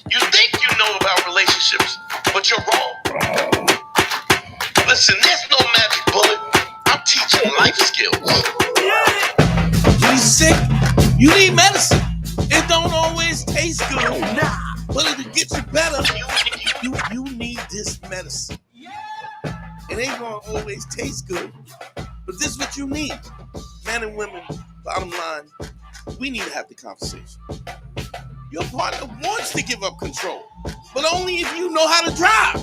You think you know about relationships, but you're wrong. Listen, there's no magic bullet. I'm teaching life skills. You sick? You need medicine. It don't always taste good. Nah. But it'll get you better. You need this medicine. It ain't gonna always taste good. But this is what you need. Men and women, bottom line, we need to have the conversation. Your partner wants to give up control, but only if you know how to drive.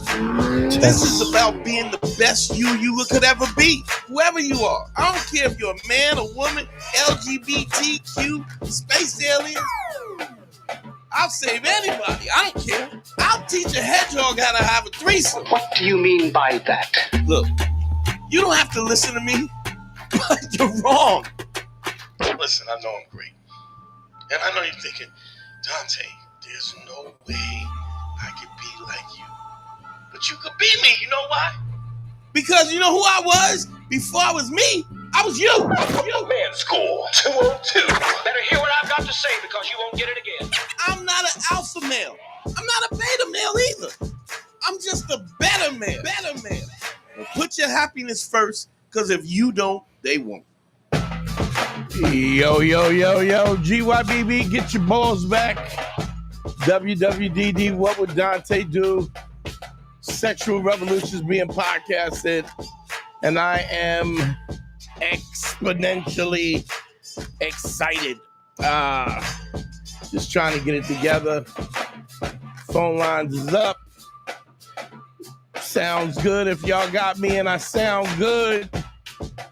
This is about being the best you could ever be, whoever you are. I don't care if you're a man, a woman, LGBTQ, space alien. I'll save anybody. I don't care. I'll teach a hedgehog how to have a threesome. What do you mean by that? Look, you don't have to listen to me, but you're wrong. Listen, I know I'm great. And I know you're thinking, Dante, there's no way I could be like you. But you could be me, you know why? Because you know who I was? Before I was me, I was you. Man, score 202. Better hear what I've got to say because you won't get it again. I'm not an alpha male. I'm not a beta male either. I'm just a better man. Well, put your happiness first, because if you don't, they won't. Yo, GYBB, get your balls back. WWDD, what would Dante do? Sexual Revolutions being podcasted, and I am exponentially excited. Just trying to get it together. Phone lines is up. Sounds good. If y'all got me and I sound good,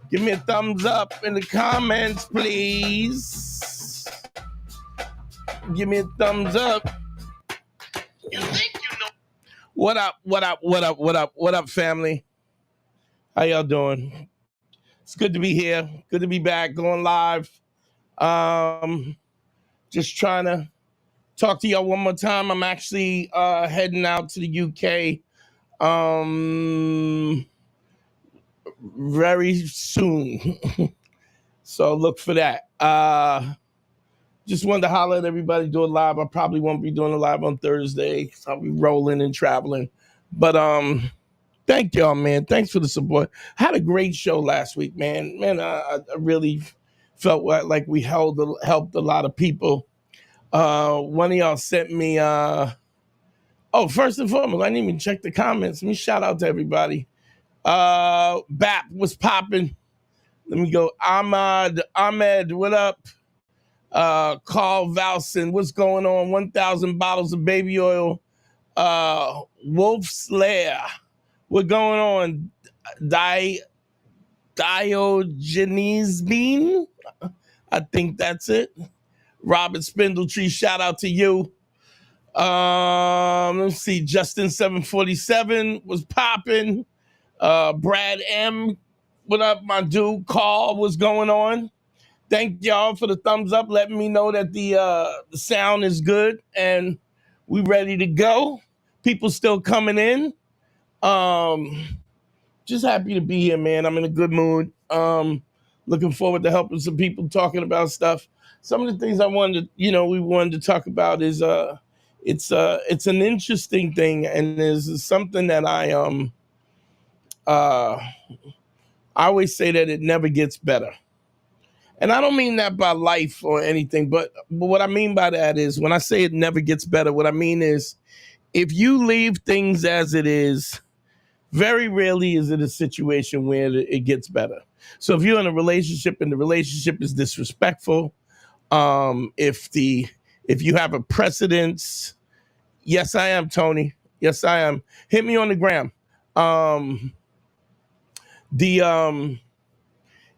give me a thumbs up in the comments, please. Give me a thumbs up. You think you know. What up, family? How y'all doing? It's good to be here. Good to be back, going live. Just trying to talk to y'all one more time. I'm actually heading out to the UK very soon. So look for that. Just wanted to holler at everybody, do a live. I probably won't be doing a live on Thursday because I'll be rolling and traveling. But thank y'all, man. Thanks for the support. Had a great show last week, man. I really felt like we helped a lot of people. One of y'all sent me, first and foremost, I didn't even check the comments. Let me shout out to everybody. BAP was popping. Let me go. Ahmed, what up? Carl Valson, what's going on? 1,000 bottles of baby oil. Wolf's Lair, what's going on? Diogenes Bean, I think that's it. Robert Spindletree, shout out to you. Let's see, Justin 747 was popping. Brad M, what up, my dude? Carl, what's going on? Thank y'all for the thumbs up, letting me know that the sound is good and we ready to go. People still coming in. Just happy to be here, man. I'm in a good mood. Looking forward to helping some people, talking about stuff. Some of the things we wanted to talk about is it's an interesting thing, and is something that I always say that it never gets better. And I don't mean that by life or anything, but what I mean by that is when I say it never gets better, what I mean is if you leave things as it is, very rarely is it a situation where it gets better. So if you're in a relationship and the relationship is disrespectful, if you have a precedence, yes, I am, Tony. Yes, I am. Hit me on the gram.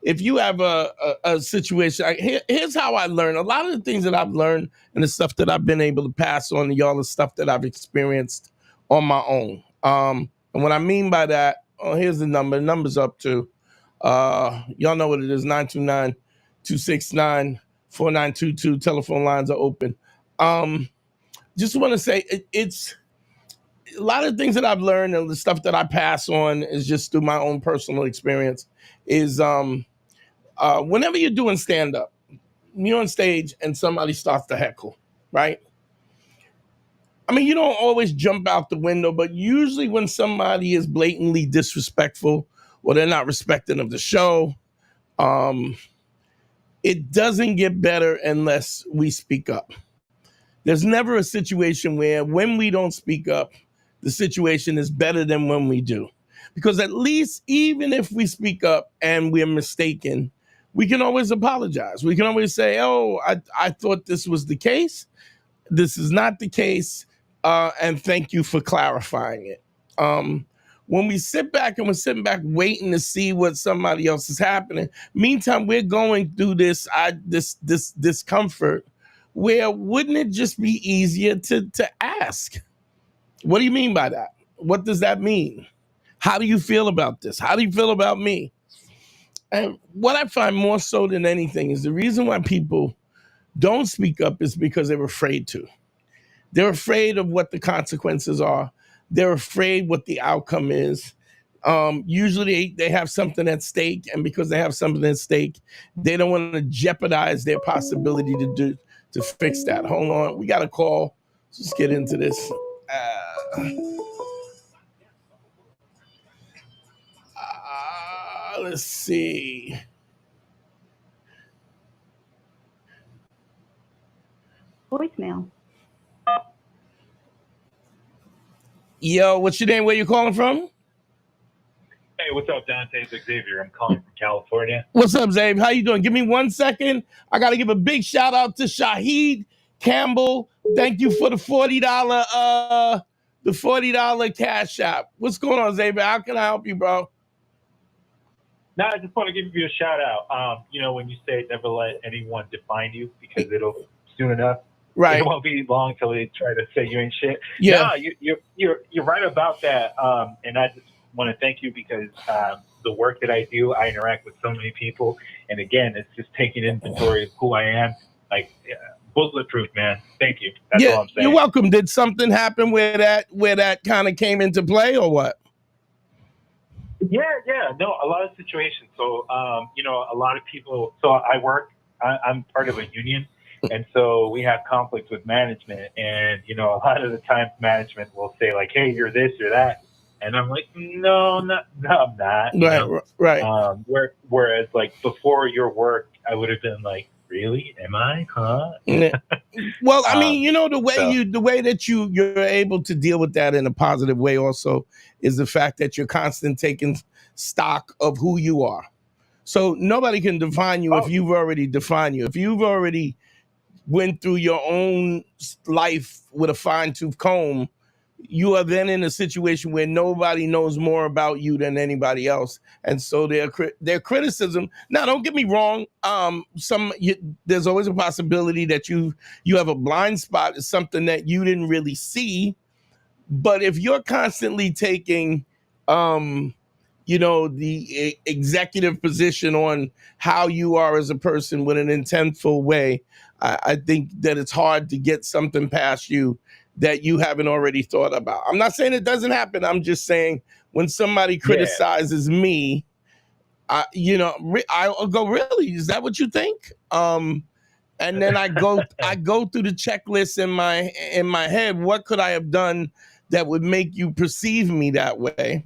If you have a situation, here's how I learn. A lot of the things that I've learned and the stuff that I've been able to pass on to y'all is stuff that I've experienced on my own. And what I mean by that, here's the number. The number's up to, y'all know what it is, 929-269-4922. Telephone lines are open. Just want to say it's a lot of things that I've learned and the stuff that I pass on is just through my own personal experience is whenever you're doing stand-up, you're on stage and somebody starts to heckle, right? I mean, you don't always jump out the window, but usually when somebody is blatantly disrespectful or they're not respecting of the show, it doesn't get better unless we speak up. There's never a situation where when we don't speak up, the situation is better than when we do. Because at least even if we speak up and we're mistaken, we can always apologize. We can always say, oh, I thought this was the case. This is not the case. And thank you for clarifying it. When we sit back and we're sitting back waiting to see what somebody else is happening, meantime, we're going through this discomfort where wouldn't it just be easier to ask? What do you mean by that? What does that mean? How do you feel about this? How do you feel about me? And what I find more so than anything is the reason why people don't speak up is because they're afraid to. They're afraid of what the consequences are. They're afraid what the outcome is. Usually they have something at stake, and because they have something at stake, they don't want to jeopardize their possibility to fix that. Hold on, we got a call. Let's get into this. Let's see. Voicemail. Yo, what's your name? Where you calling from? Hey, what's up, Dante? It's Xavier. I'm calling from California. What's up, Zabe? How you doing? Give me 1 second. I got to give a big shout out to Shaheed Campbell. Thank you for the $40 cash app. What's going on, Zabe? How can I help you, bro? No, I just want to give you a shout out. When you say never let anyone define you, because it'll soon enough. Right. It won't be long till they try to say you ain't shit. Yeah. No, you're right about that. And I just want to thank you because the work that I do, I interact with so many people, and again, it's just taking inventory of who I am. Like bulletproof, man. Thank you. That's all I'm saying. You're welcome. Did something happen where that kind of came into play, or what? Yeah. No, a lot of situations. So, a lot of people. So I'm part of a union. And so we have conflicts with management, and a lot of the times management will say like, "Hey, you're this, you're that," and I'm like, "No, I'm not." Right. Whereas like before your work, I would have been like, "Really? Am I? Huh?" Well, I mean, the way that you're able to deal with that in a positive way also is the fact that you're constantly taking stock of who you are. So nobody can define you if you've already defined you. If you've already went through your own life with a fine-tooth comb, you are then in a situation where nobody knows more about you than anybody else. And so their criticism, now don't get me wrong, there's always a possibility that you have a blind spot, is something that you didn't really see. But if you're constantly taking the executive position on how you are as a person with an intentful way, I think that it's hard to get something past you that you haven't already thought about. I'm not saying it doesn't happen. I'm just saying when somebody criticizes me, I'll go, really? Is that what you think? And then I go through the checklist in my head. What could I have done that would make you perceive me that way?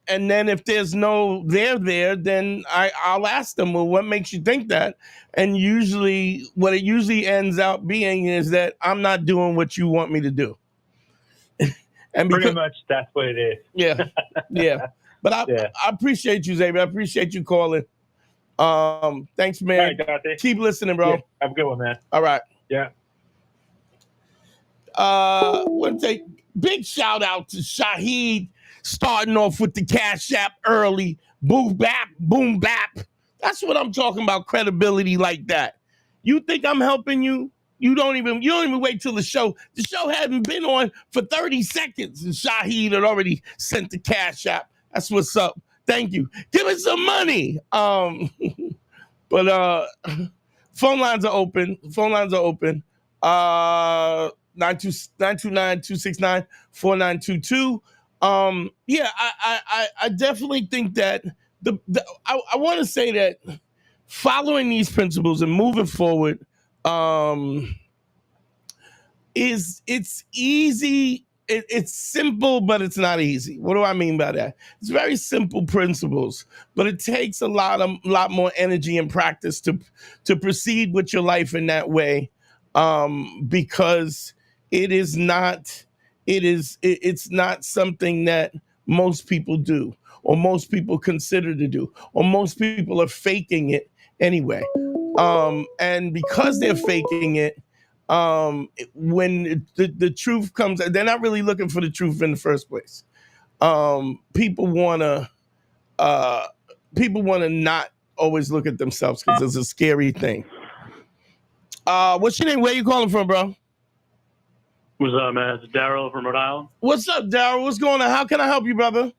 And then if there's no there, then I'll ask them, well, what makes you think that? And usually what it usually ends up being is that I'm not doing what you want me to do. And pretty much that's what it is. Yeah. But I appreciate you, Xavier. I appreciate you calling. Thanks, man. All right, keep listening, bro. Yeah, have a good one, man. All right. Yeah. Want to take big shout out to Shaheed, starting off with the Cash App early. Boom bap. That's what I'm talking about, credibility like that. You think I'm helping you? You don't even wait till the show. The show hadn't been on for 30 seconds, and Shaheed had already sent the Cash App. That's what's up. Thank you. Give us some money. But phone lines are open. 929-269-4922. I definitely think that I want to say that following these principles and moving forward, it's easy. It's simple, but it's not easy. What do I mean by that? It's very simple principles, but it takes a lot more energy and practice to proceed with your life in that way, because it's not something that most people do, or most people consider to do, or most people are faking it anyway. And because they're faking it, when the truth comes, they're not really looking for the truth in the first place. People wanna not always look at themselves because it's a scary thing. What's your name? Where you calling from, bro? What's up, man? It's Daryl from Rhode Island. What's up, Daryl? What's going on? How can I help you, brother?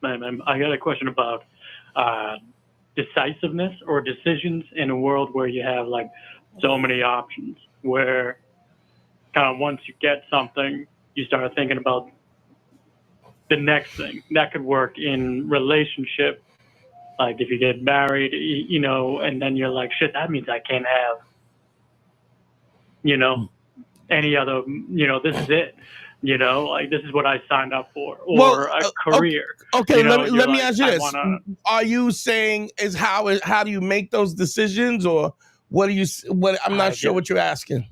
Man, I got a question about decisiveness or decisions in a world where you have like so many options, where kind of once you get something, you start thinking about the next thing that could work in relationship. Like if you get married, you know, and then you're like, shit, that means I can't have, you know, any other, you know, this is it. You know, like this is what I signed up for, or a career. Okay, you know, let me ask you this: are you saying how do you make those decisions, or what do you? What I'm not sure what you're asking.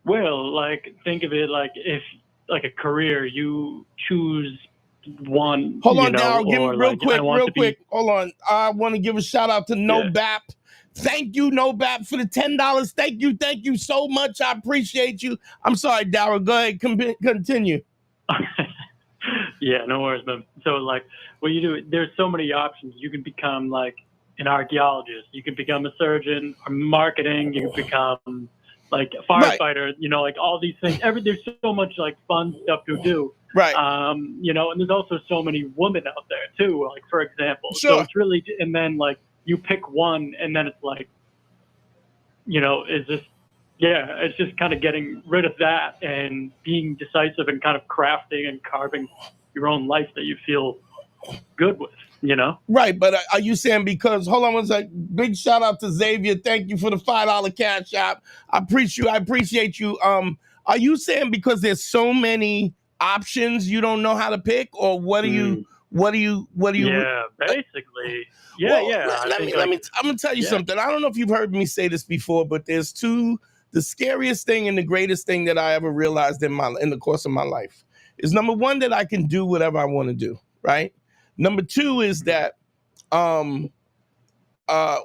Well, like think of it like if like a career, you choose one. Hold on, you know, Daryl. Give me real quick. Hold on. I want to give a shout out to No Bap. Thank you, No Bap, for the $10. Thank you so much. I appreciate you. I'm sorry, Daryl. Go ahead, continue. Yeah, no worries, man. So, like, what you do, there's so many options. You can become like an archaeologist. You can become a surgeon, or marketing. You can become like a firefighter. Right. You know, like all these things. There's so much like fun stuff to do. Right. You know, and there's also so many women out there too. Like for example, sure. So it's really, and then like. You pick one, and then it's like, you know, it's just kind of getting rid of that and being decisive and kind of crafting and carving your own life that you feel good with, you know? Right, but are you saying because, hold on one sec, big shout out to Xavier. Thank you for the $5 cash app. I appreciate you. Are you saying because there's so many options you don't know how to pick, or what do you? Yeah, basically. Yeah, well, yeah. I'm gonna tell you something. I don't know if you've heard me say this before, but there's the scariest thing and the greatest thing that I ever realized in the course of my life is, number one, that I can do whatever I want to do, right? Number two is that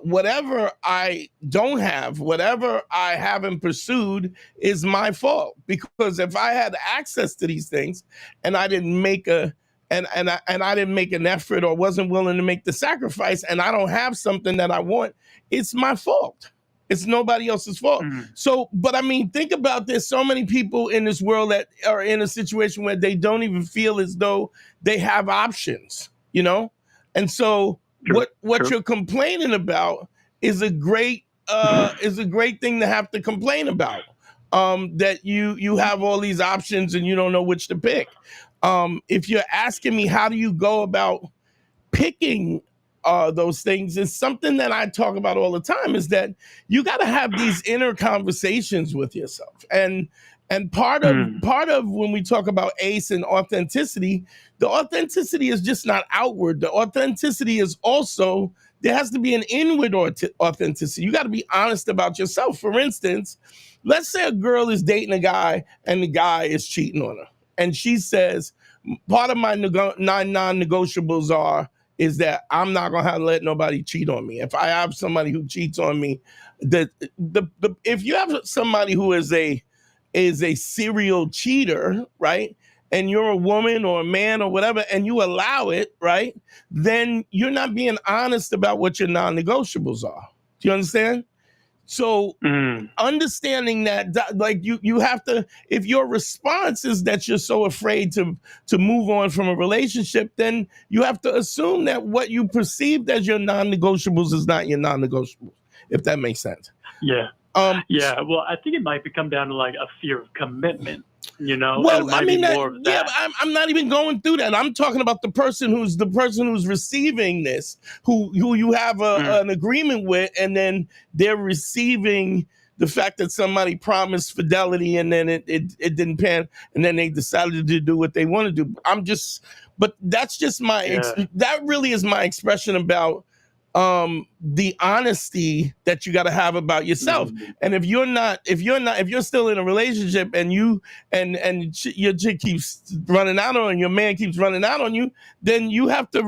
whatever I don't have, whatever I haven't pursued is my fault. Because if I had access to these things and I didn't make I didn't make an effort or wasn't willing to make the sacrifice, and I don't have something that I want, it's my fault. It's nobody else's fault. Mm-hmm. So, but I mean, think about this. So many people in this world that are in a situation where they don't even feel as though they have options, you know? And so what you're complaining about is a great thing to have to complain about. That you have all these options and you don't know which to pick. If you're asking me how do you go about picking those things, it's something that I talk about all the time, is that you got to have these inner conversations with yourself. And part of when we talk about ACE and authenticity, the authenticity is just not outward. The authenticity is also, there has to be an inward authenticity. You got to be honest about yourself. For instance, let's say a girl is dating a guy and the guy is cheating on her. And she says, part of my non-negotiables is that I'm not going to let nobody cheat on me. If I have somebody who cheats on me, if you have somebody who is a serial cheater, right, and you're a woman or a man or whatever, and you allow it, right, then you're not being honest about what your non-negotiables are. Do you understand? So understanding that, like you have to, if your response is that you're so afraid to move on from a relationship, then you have to assume that what you perceived as your non-negotiables is not your non-negotiables, if that makes sense. Yeah. Yeah. Well, I think it might come down to like a fear of commitment. You know, well, I mean, I'm not even going through that. I'm talking about the person who's receiving this, who you have an agreement with, and then they're receiving the fact that somebody promised fidelity and then it didn't pan, and then they decided to do what they want to do. But that's just that really is my expression about the honesty that you got to have about yourself. And if you're still in a relationship and your chick keeps running out on you, your man keeps running out on you, then you have to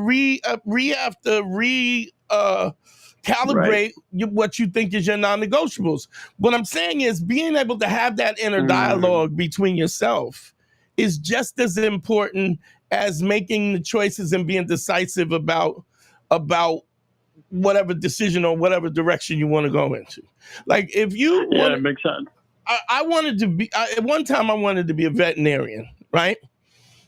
calibrate what you think is your non-negotiables. What I'm saying is being able to have that inner dialogue between yourself is just as important as making the choices and being decisive about whatever decision or whatever direction you want to go into. Like if you it makes sense. I wanted to be at one time I wanted to be a veterinarian, right?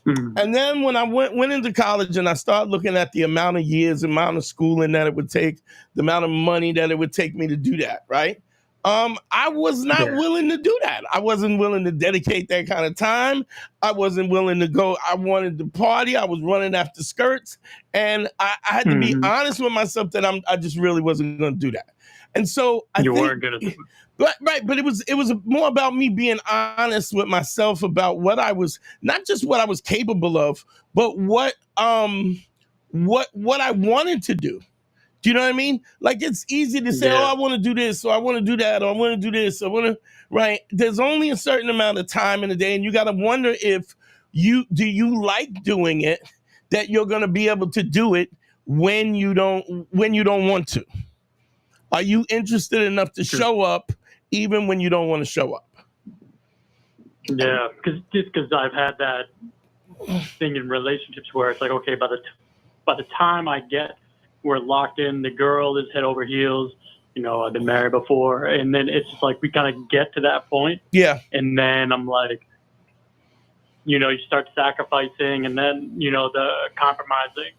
And then when I went into college and I started looking at the amount of years, amount of schooling that it would take, the amount of money that it would take me to do that, right? I was not willing to do that. I wasn't willing to dedicate that kind of time. I wasn't willing to go. I wanted to party. I was running after skirts. And I had to be honest with myself that I just really wasn't going to do that. And so you weren't good at it. But it was more about me being honest with myself about what I was, not just what I was capable of, but what I wanted to do. Do you know what I mean? Like it's easy to say, oh, I want to do this, or I want to do that, or I want to do this, right? There's only a certain amount of time in a day, and you got to wonder if you like doing it, that you're going to be able to do it when you don't want to. Are you interested enough to show up even when you don't want to show up? Yeah, because I've had that thing in relationships where it's like, okay, by the time we're locked in, the girl is head over heels, I've been married before, and then it's just like we kind of get to that point. Yeah. And then I'm like, you start sacrificing, and then, the compromising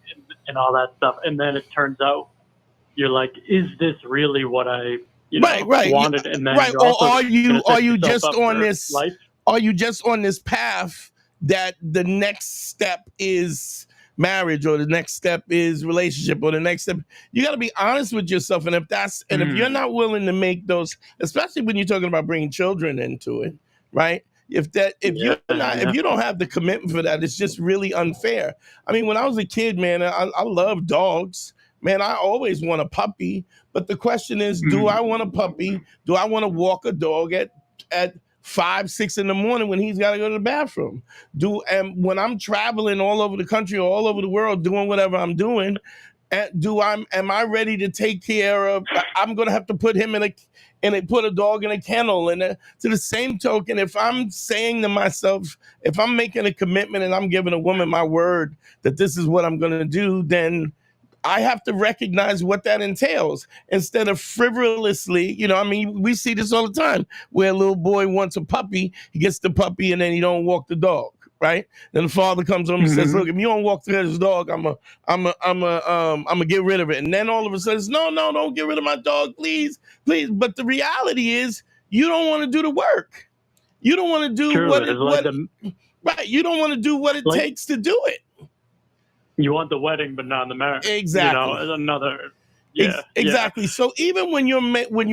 and all that stuff. And then it turns out you're like, is this really what I wanted? And then or are you just on this life? Are you just on this path that the next step is marriage, or the next step is relationship, or the next step? You got to be honest with yourself. And if you're not willing to make those, especially when you're talking about bringing children into it, right? If you don't have the commitment for that, it's just really unfair. I mean, when I was a kid, man, I loved dogs. Man, I always want a puppy. But the question is, do I want a puppy? Do I want to walk a dog at 5, 6 in the morning when he's got to go to the bathroom? And when I'm traveling all over the country or all over the world doing whatever I'm doing, am I ready to take care of? I'm going to have to put him put a dog in a kennel. And to the same token, if I'm saying to myself, if I'm making a commitment and I'm giving a woman my word that this is what I'm going to do, then I have to recognize what that entails instead of frivolously, we see this all the time where a little boy wants a puppy, he gets the puppy and then he don't walk the dog, right? Then the father comes home and says, look, if you don't walk this dog, I'm gonna get rid of it. And then all of a sudden, no, don't get rid of my dog, please. But the reality is you don't want to do the work. You don't want to do you don't want to do what it takes to do it. You want the wedding, but not the marriage. Exactly. Exactly. So even when you're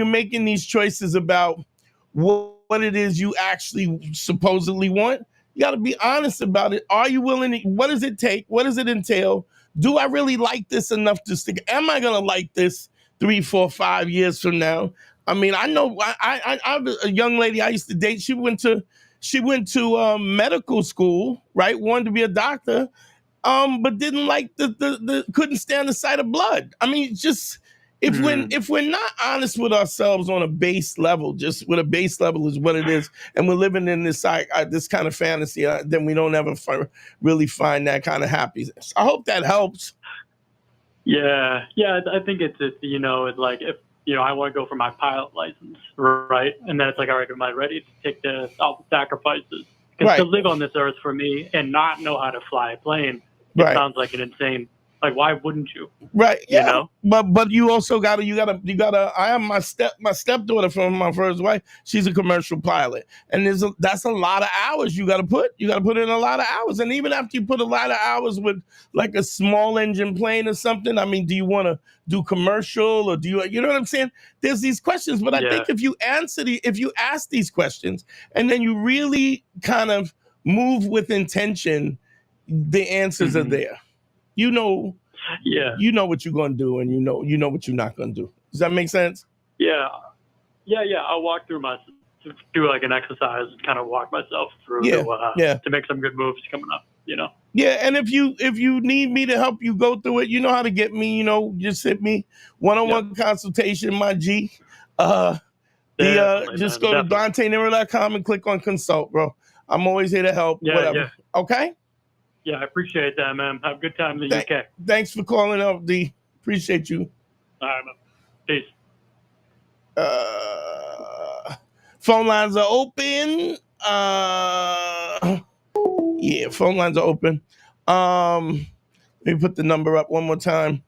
making these choices about what it is you actually supposedly want, you got to be honest about it. Are you willing to? What does it take? What does it entail? Do I really like this enough to stick? Am I going to like this 3, 4, 5 years from now? I mean, I know I a young lady I used to date. She went to medical school, right? Wanted to be a doctor. But didn't like couldn't stand the sight of blood. I mean, just if we're not honest with ourselves on a base level, just what a base level is what it is, and we're living in this kind of fantasy, then we don't ever really find that kind of happiness. I hope that helps. Yeah, I think it's it's like if I want to go for my pilot license, right, and then it's like, all right, am I ready to take all the sacrifices? Because to live on this earth for me and not know how to fly a plane. It sounds like an insane Like, why wouldn't you? Right. You Yeah. know? But you also gotta. I have my stepdaughter from my first wife. She's a commercial pilot, and that's a lot of hours you gotta put. You gotta put in a lot of hours, and even after you put a lot of hours with like a small engine plane or something, I mean, do you want to do commercial or do you know what I'm saying? There's these questions, but I think if you ask these questions and then you really kind of move with intention, the answers are there. You know what you're gonna do, and you know what you're not gonna do. Does that make sense? Yeah. I'll walk through to do like an exercise and kind of walk myself through to make some good moves coming up. You know. Yeah, and if you need me to help you go through it, you know how to get me. You know, just hit me one-on-one consultation, my G. Just go to DanteNero.com and click on consult, bro. I'm always here to help. Yeah, whatever. yeah. Okay. Yeah, I appreciate that, man. Have a good time in the UK. Thanks for calling up, D. Appreciate you. All right, man. Peace. Phone lines are open. Yeah, phone lines are open. Let me put the number up one more time.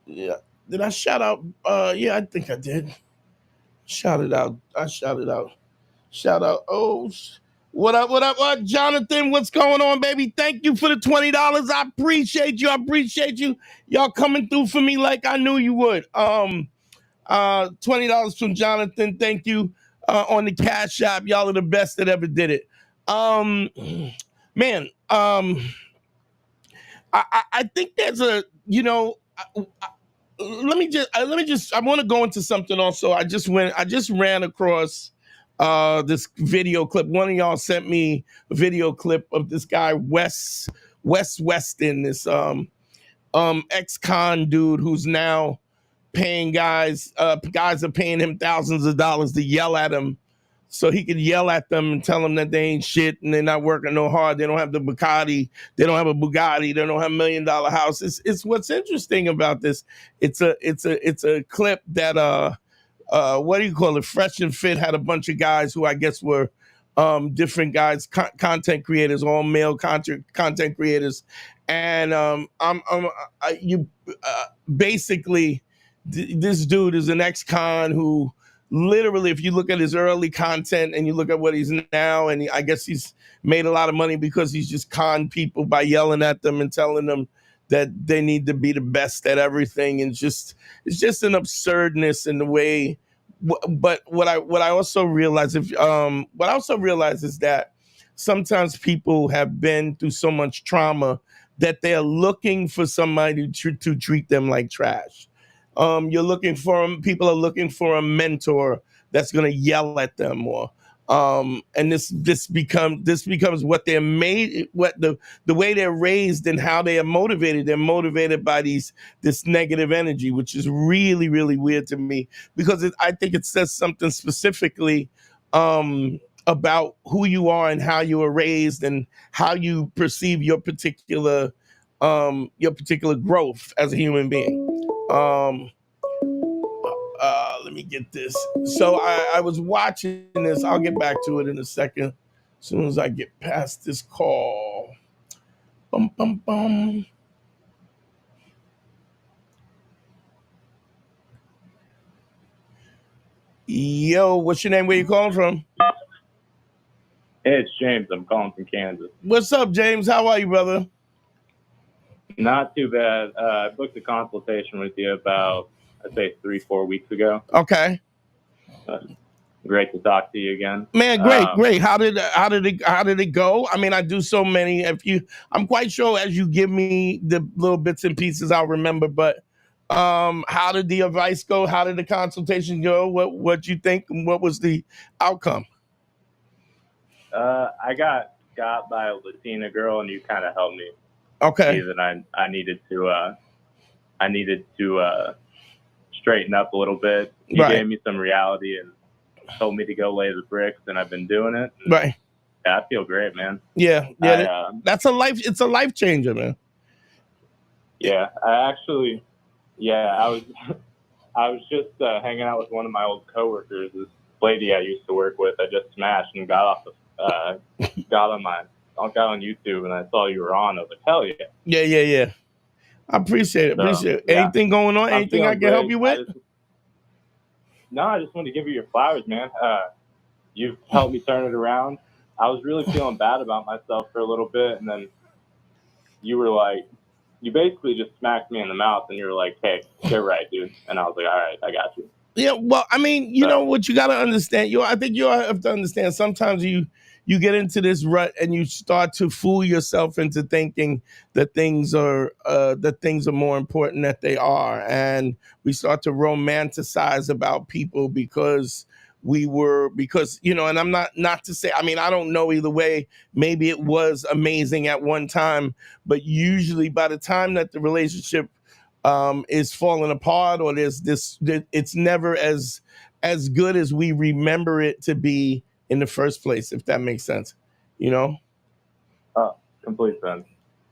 Yeah. Did I shout out? Yeah, I think I did. Shout it out. Shout out. Oh, what up? What, Jonathan? What's going on, baby? Thank you for the $20. I appreciate you. Y'all coming through for me like I knew you would. $20 from Jonathan. Thank you. On the Cash App. Y'all are the best that ever did it. Man. I think there's a, let me just I want to go into something also. I just ran across this video clip. One of y'all sent me a video clip of this guy Wes Weston, this ex-con dude who's now paying guys are paying him thousands of dollars to yell at him so he could yell at them and tell them that they ain't shit and they're not working no hard. They don't have the Bugatti. They don't have a Bugatti. They don't have $1 million house. It's what's interesting about this. It's a clip that what do you call it? Fresh and Fit had a bunch of guys who I guess were different guys, content creators, all male content creators, and basically this dude is an ex-con who literally, if you look at his early content and you look at what he's now, and I guess he's made a lot of money because he's just conned people by yelling at them and telling them that they need to be the best at everything, and it's just an absurdness in the way. But what I also realize is that sometimes people have been through so much trauma that they're looking for somebody to treat them like trash. People are looking for a mentor that's going to yell at them more. And this becomes what they're made, what the way they're raised and how they are motivated. They're motivated by this negative energy, which is really, really weird to me, because I think it says something specifically about who you are and how you were raised and how you perceive your particular growth as a human being. Let me get this. So I was watching this. I'll get back to it in a second, as soon as I get past this call. Bum, bum, bum. Yo, what's your name? Where you calling from? Hey, it's James. I'm calling from Kansas. What's up, James? How are you, brother? Not too bad. I booked a consultation with you about, I'd say 3-4 weeks ago. Okay. Great to talk to you again. Man, great. How did it go? I mean, I do so many. I'm quite sure as you give me the little bits and pieces, I'll remember. But how did the advice go? How did the consultation go? What you think? And what was the outcome? I got by a Latina girl, and you kind of helped me. Okay. See that I needed to straighten up a little bit. You gave me some reality and told me to go lay the bricks, and I've been doing it. Right. Yeah, I feel great, man. Yeah. It's a life changer, man. Yeah, I was just hanging out with one of my old coworkers. This lady I used to work with, I just smashed and got on got on YouTube and I saw you were on. I was like, hell yeah. Yeah. I appreciate it. So, yeah. Anything going on? I'm Anything I feeling can help great. you with? I just wanted to give you your flowers, man. You've helped me turn it around. I was really feeling bad about myself for a little bit, and then you were like, you basically just smacked me in the mouth, and you were like, hey, you're right, dude. And I was like, all right, I got you. Yeah, well, I mean, you know what you got to understand. I think you have to understand. Sometimes you get into this rut and you start to fool yourself into thinking that things are more important than they are, and we start to romanticize about people because and I'm not to say. I mean, I don't know either way. Maybe it was amazing at one time, but usually by the time that the relationship is falling apart, or it's never as good as we remember it to be in the first place, if that makes sense, Complete sense.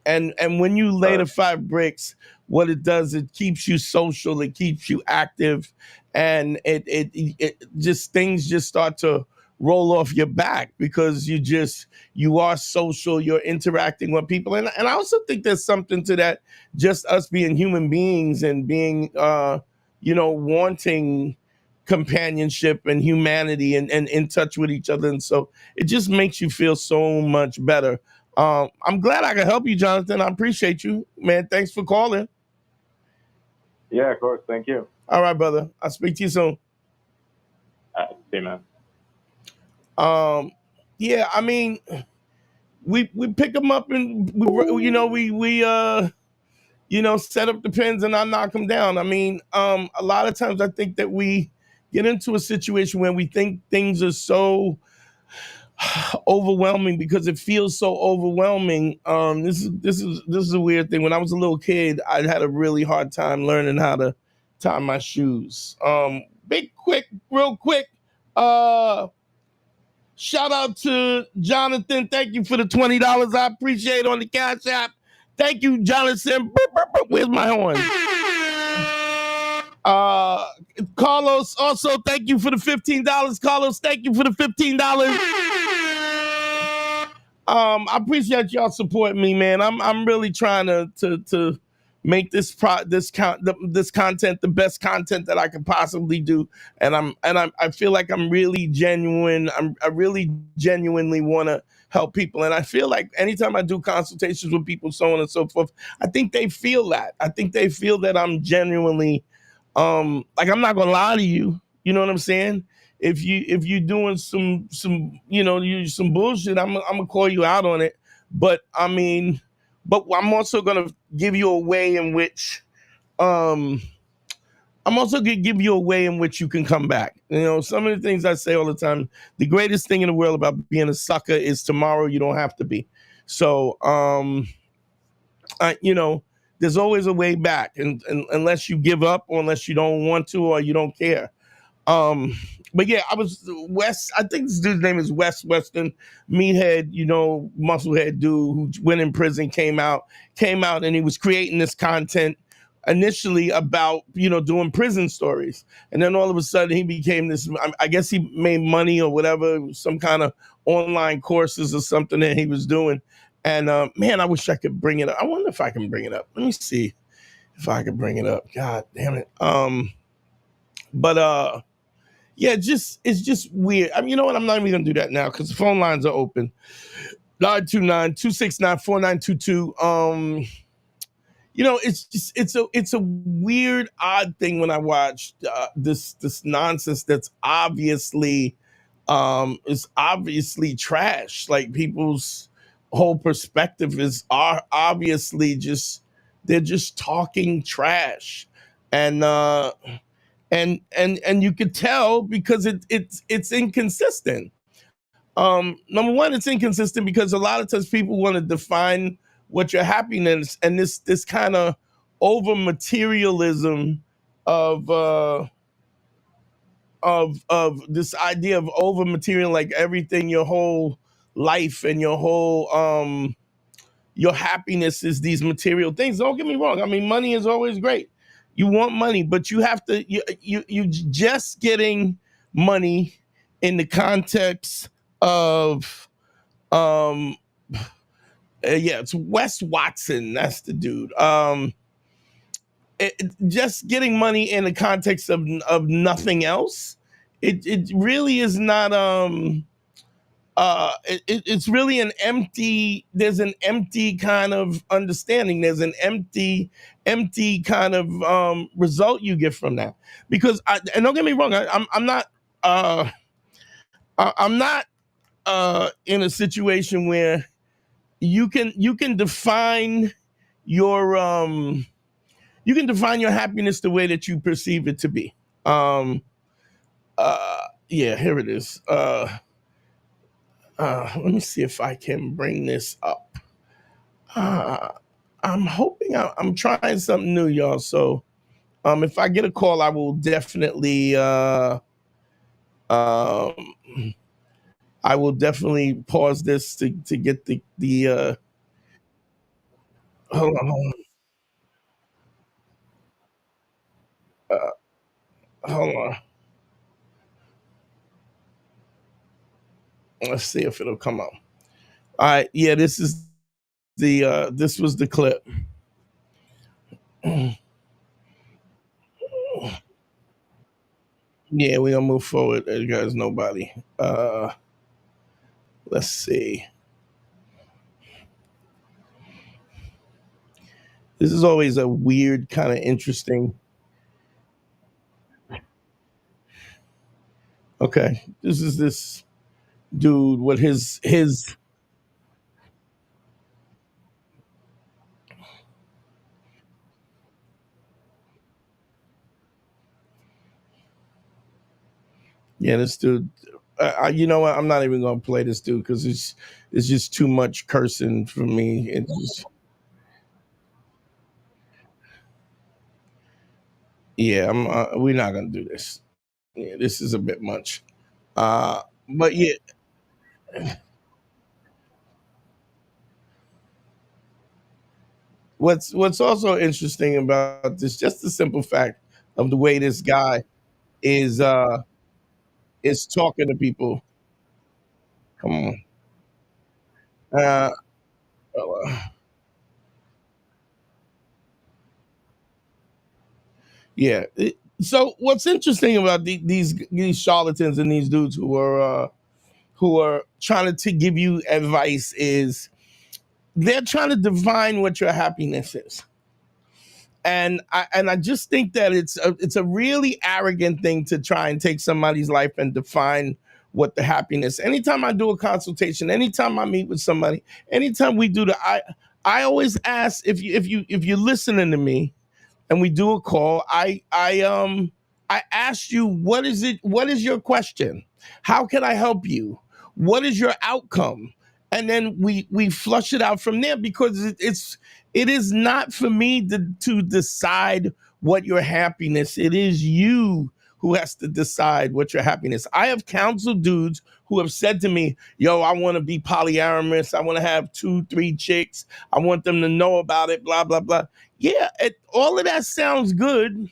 And when you lay the 5 bricks, what it does, it keeps you social, it keeps you active, and it just, things just start to roll off your back because you are social, you're interacting with people. And I also think there's something to that, just us being human beings and being, wanting companionship and humanity and in touch with each other. And so it just makes you feel so much better. I'm glad I could help you, Jonathan. I appreciate you, man. Thanks for calling. Yeah, of course. Thank you. All right, brother. I'll speak to you soon. See you, man. Yeah, I mean, we pick them up and we set up the pins and I knock them down. I mean, a lot of times I think that we get into a situation where we think things are so overwhelming because it feels so overwhelming. This is a weird thing. When I was a little kid, I had a really hard time learning how to tie my shoes. Real quick. Shout out to Jonathan. Thank you for the $20. I appreciate it on the Cash App. Thank you, Jonathan. Where's my horn? Carlos, also thank you for the $15. Carlos, thank you for the $15. I appreciate y'all supporting me, man. I'm really trying to make this content the best content that I could possibly do, and I feel like I'm really genuine. I really genuinely want to help people, and I feel like anytime I do consultations with people, so on and so forth, I think they feel that. I think they feel that I'm genuinely, like, I'm not gonna lie to you. You know what I'm saying? If you're doing some bullshit, I'm gonna call you out on it. But I mean, but I'm also gonna give you a way in which you can come back. Some of the things I say all the time, the greatest thing in the world about being a sucker is tomorrow you don't have to be. So there's always a way back, and unless you give up, or unless you don't want to, or you don't care. But yeah, I think this dude's name is Weston, meathead, musclehead dude who went in prison, came out, and he was creating this content initially about, doing prison stories. And then all of a sudden he became this, I guess he made money or whatever, some kind of online courses or something that he was doing. And man, I wish I could bring it up. I wonder if I can bring it up. Let me see if I can bring it up. God damn it. Yeah, it's just weird. I mean, you know what? I'm not even gonna do that now because the phone lines are open. 929-269-4922. It's a weird, odd thing when I watch this nonsense that's obviously trash. Like, people's whole perspective is obviously they're just talking trash, and you could tell because it's inconsistent. Number one, it's inconsistent because a lot of times people want to define what your happiness, and this kind of over materialism of this idea of over material, like everything, your whole life and your whole your happiness is these material things. Don't get me wrong. I mean, money is always great. You want money, but you have to, you just getting money in the context of Yeah, it's Wes Watson. That's the dude. Just getting money in the context of nothing else. It really is not. It's really an empty. There's an empty kind of understanding. There's an empty kind of result you get from that. Because and don't get me wrong, I'm not. I'm not in a situation where you can define your happiness the way that you perceive it to be. Yeah, here it is. Let me see if I can bring this up. I'm hoping I'm trying something new, y'all. So if I get a call, I will definitely pause this to get the hold on. Hold on. Let's see if it'll come up. All right, yeah, this was the clip. Yeah, we're gonna move forward. You guys, nobody. Let's see. This is always a weird, kind of interesting. Okay, this is this dude with his yeah, this dude. You know what? I'm not even gonna play this dude because it's just too much cursing for me. It's just, yeah, we're not gonna do this. Yeah, this is a bit much. But yeah, what's also interesting about this, just the simple fact of the way this guy is talking to people. Come on. Uh, uh, yeah. So what's interesting about these charlatans and these dudes who are trying to give you advice is they're trying to divine what your happiness is. And I just think that it's a really arrogant thing to try and take somebody's life and define what the happiness. Anytime I do a consultation, anytime I meet with somebody, anytime we do I always ask if you're listening to me and we do a call, I asked you, what is your question? How can I help you? What is your outcome? And then we flush it out from there, because it is not for me to decide what your happiness. It is you who has to decide what your happiness. I have counseled dudes who have said to me, yo, I want to be polyamorous. I want to have 2-3 chicks. I want them to know about it, blah, blah, blah. Yeah, all of that sounds good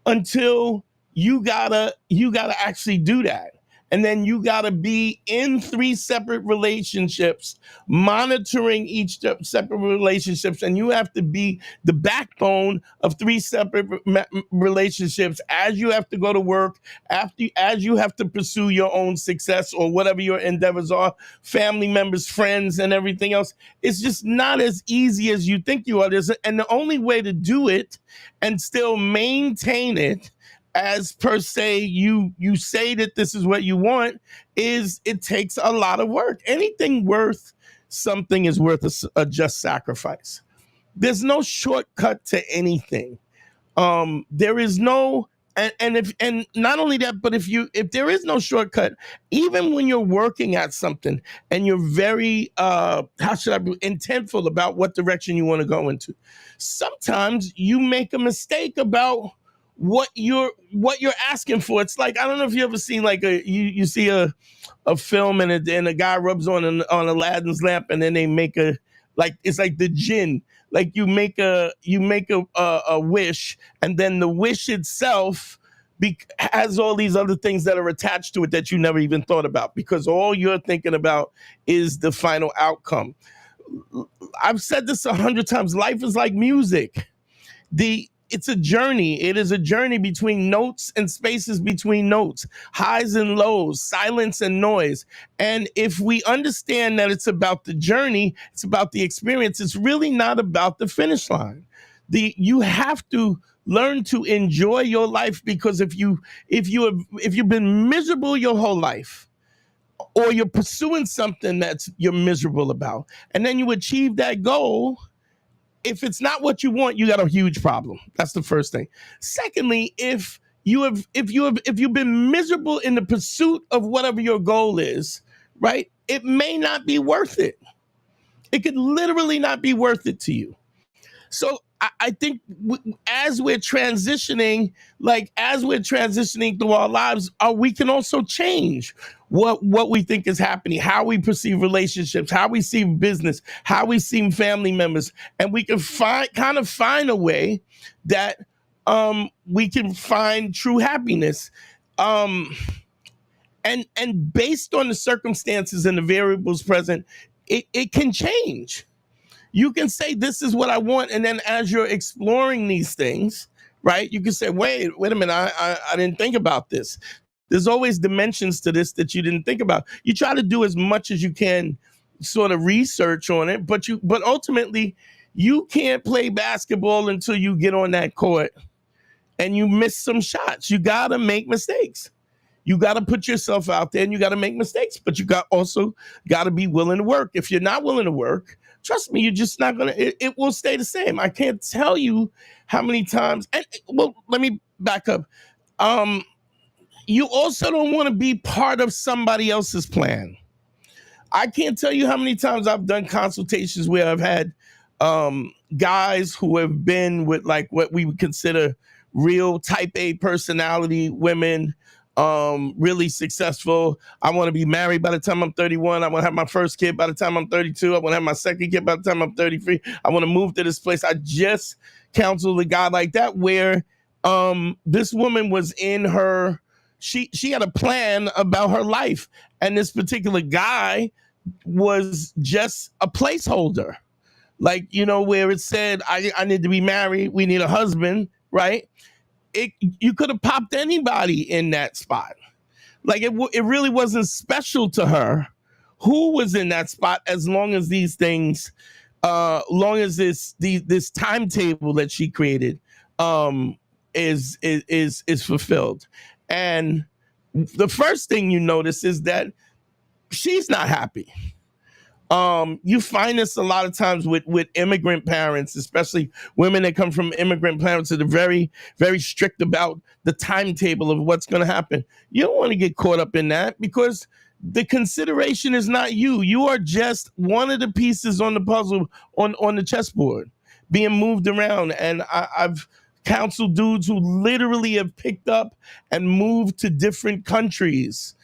until you gotta actually do that. And then you gotta be in 3 separate relationships, monitoring each separate relationships, and you have to be the backbone of 3 separate relationships as you have to go to work, as you have to pursue your own success or whatever your endeavors are, family members, friends, and everything else. It's just not as easy as you think you are. And the only way to do it and still maintain it, as per se, you say that this is what you want, is it takes a lot of work. Anything worth something is worth a just sacrifice. There's no shortcut to anything. There is no, and not only that, but if there is no shortcut, even when you're working at something and you're very intentful about what direction you want to go into, sometimes you make a mistake about what you're asking for. It's like, I don't know if you ever seen like you see a film and a guy rubs on Aladdin's lamp, and then they make it's like the jinn. Like you make a wish, and then the wish itself has all these other things that are attached to it that you never even thought about, because all you're thinking about is the final outcome. I've said this 100 times. Life is like music. It's a journey. It is a journey between notes and spaces between notes, highs and lows, silence and noise. And if we understand that it's about the journey, it's about the experience, it's really not about the finish line. You have to learn to enjoy your life, because if you've been miserable your whole life, or you're pursuing something that's you're miserable about, and then you achieve that goal, if it's not what you want, you got a huge problem. That's the first thing. Secondly, if you've been miserable in the pursuit of whatever your goal is, right? It may not be worth it. It could literally not be worth it to you. So I think as we're transitioning through our lives, we can also change what we think is happening, how we perceive relationships, how we see business, how we see family members, and we can find a way that we can find true happiness. And based on the circumstances and the variables present, it can change. You can say, this is what I want. And then as you're exploring these things, right, you can say, wait a minute, I didn't think about this. There's always dimensions to this that you didn't think about. You try to do as much as you can sort of research on it, but ultimately you can't play basketball until you get on that court and you miss some shots. You got to make mistakes. You got to put yourself out there and you got to make mistakes, but you also got to be willing to work. If you're not willing to work, trust me, you're just not going to, it will stay the same. I can't tell you how many times, let me back up. You also don't want to be part of somebody else's plan. I can't tell you how many times I've done consultations where I've had guys who have been with like what we would consider real type A personality women, really successful. I want to be married by the time I'm 31. I want to have my first kid by the time I'm 32. I want to have my second kid by the time I'm 33. I want to move to this place. I just counseled a guy like that where this woman was in her, she had a plan about her life, and this particular guy was just a placeholder. Like, where it said, I need to be married, we need a husband, right? You could have popped anybody in that spot. Like it really wasn't special to her who was in that spot, as long as these things, long as this timetable that she created is fulfilled. And the first thing you notice is that she's not happy. You find this a lot of times with immigrant parents, especially women that come from immigrant parents that are very, very strict about the timetable of what's going to happen. You don't want to get caught up in that, because the consideration is not you. You are just one of the pieces on the puzzle on the chessboard being moved around. And I've counseled dudes who literally have picked up and moved to different countries.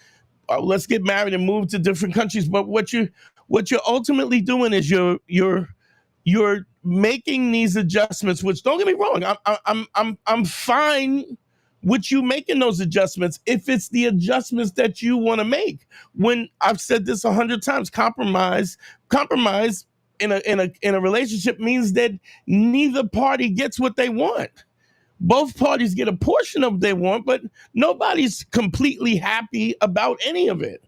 Let's get married and move to different countries. But what you're ultimately doing is you're making these adjustments. Which, don't get me wrong, I'm fine with you making those adjustments if it's the adjustments that you want to make. When I've said this 100 times, compromise in a relationship means that neither party gets what they want. Both parties get a portion of what they want, but nobody's completely happy about any of it.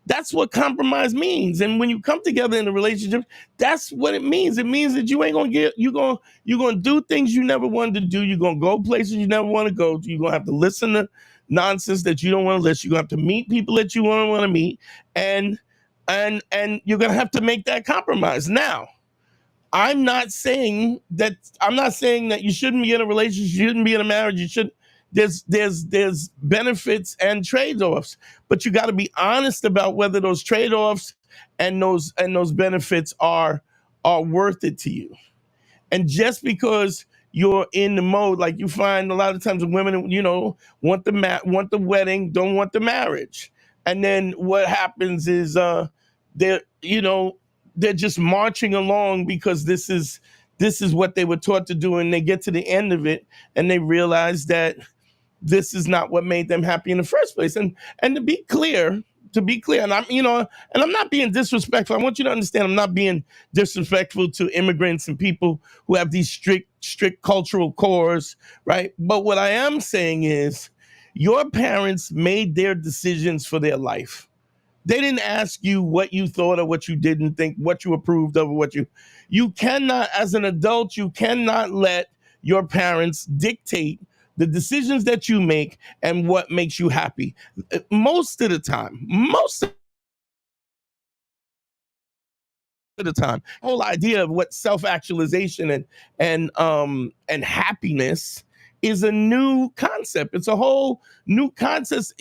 That's what compromise means. And when you come together in a relationship, that's what it means. It means that you ain't gonna you're gonna do things you never wanted to do. You're gonna go places you never want to go to. You're gonna have to listen to nonsense that you don't want to listen. You're gonna have to meet people that you don't want to meet, and you're gonna have to make that compromise. Now, I'm not saying that you shouldn't be in a relationship, you shouldn't be in a marriage, you should. There's benefits and trade-offs, but you got to be honest about whether those trade-offs and those benefits are worth it to you. And just because you're in the mode, like you find a lot of times women, want the wedding, don't want the marriage, and then what happens is they're just marching along because this is what they were taught to do, and they get to the end of it and they realize that this is not what made them happy in the first place. And to be clear, to be clear, and and I'm not being disrespectful. I want you to understand I'm not being disrespectful to immigrants and people who have these strict cultural cores, right? But what I am saying is your parents made their decisions for their life. They didn't ask you what you thought or what you didn't think, what you approved of, or what you cannot, as an adult, you cannot let your parents dictate the decisions that you make and what makes you happy. Most of the time, whole idea of what self-actualization and happiness is a new concept. It's a whole new concept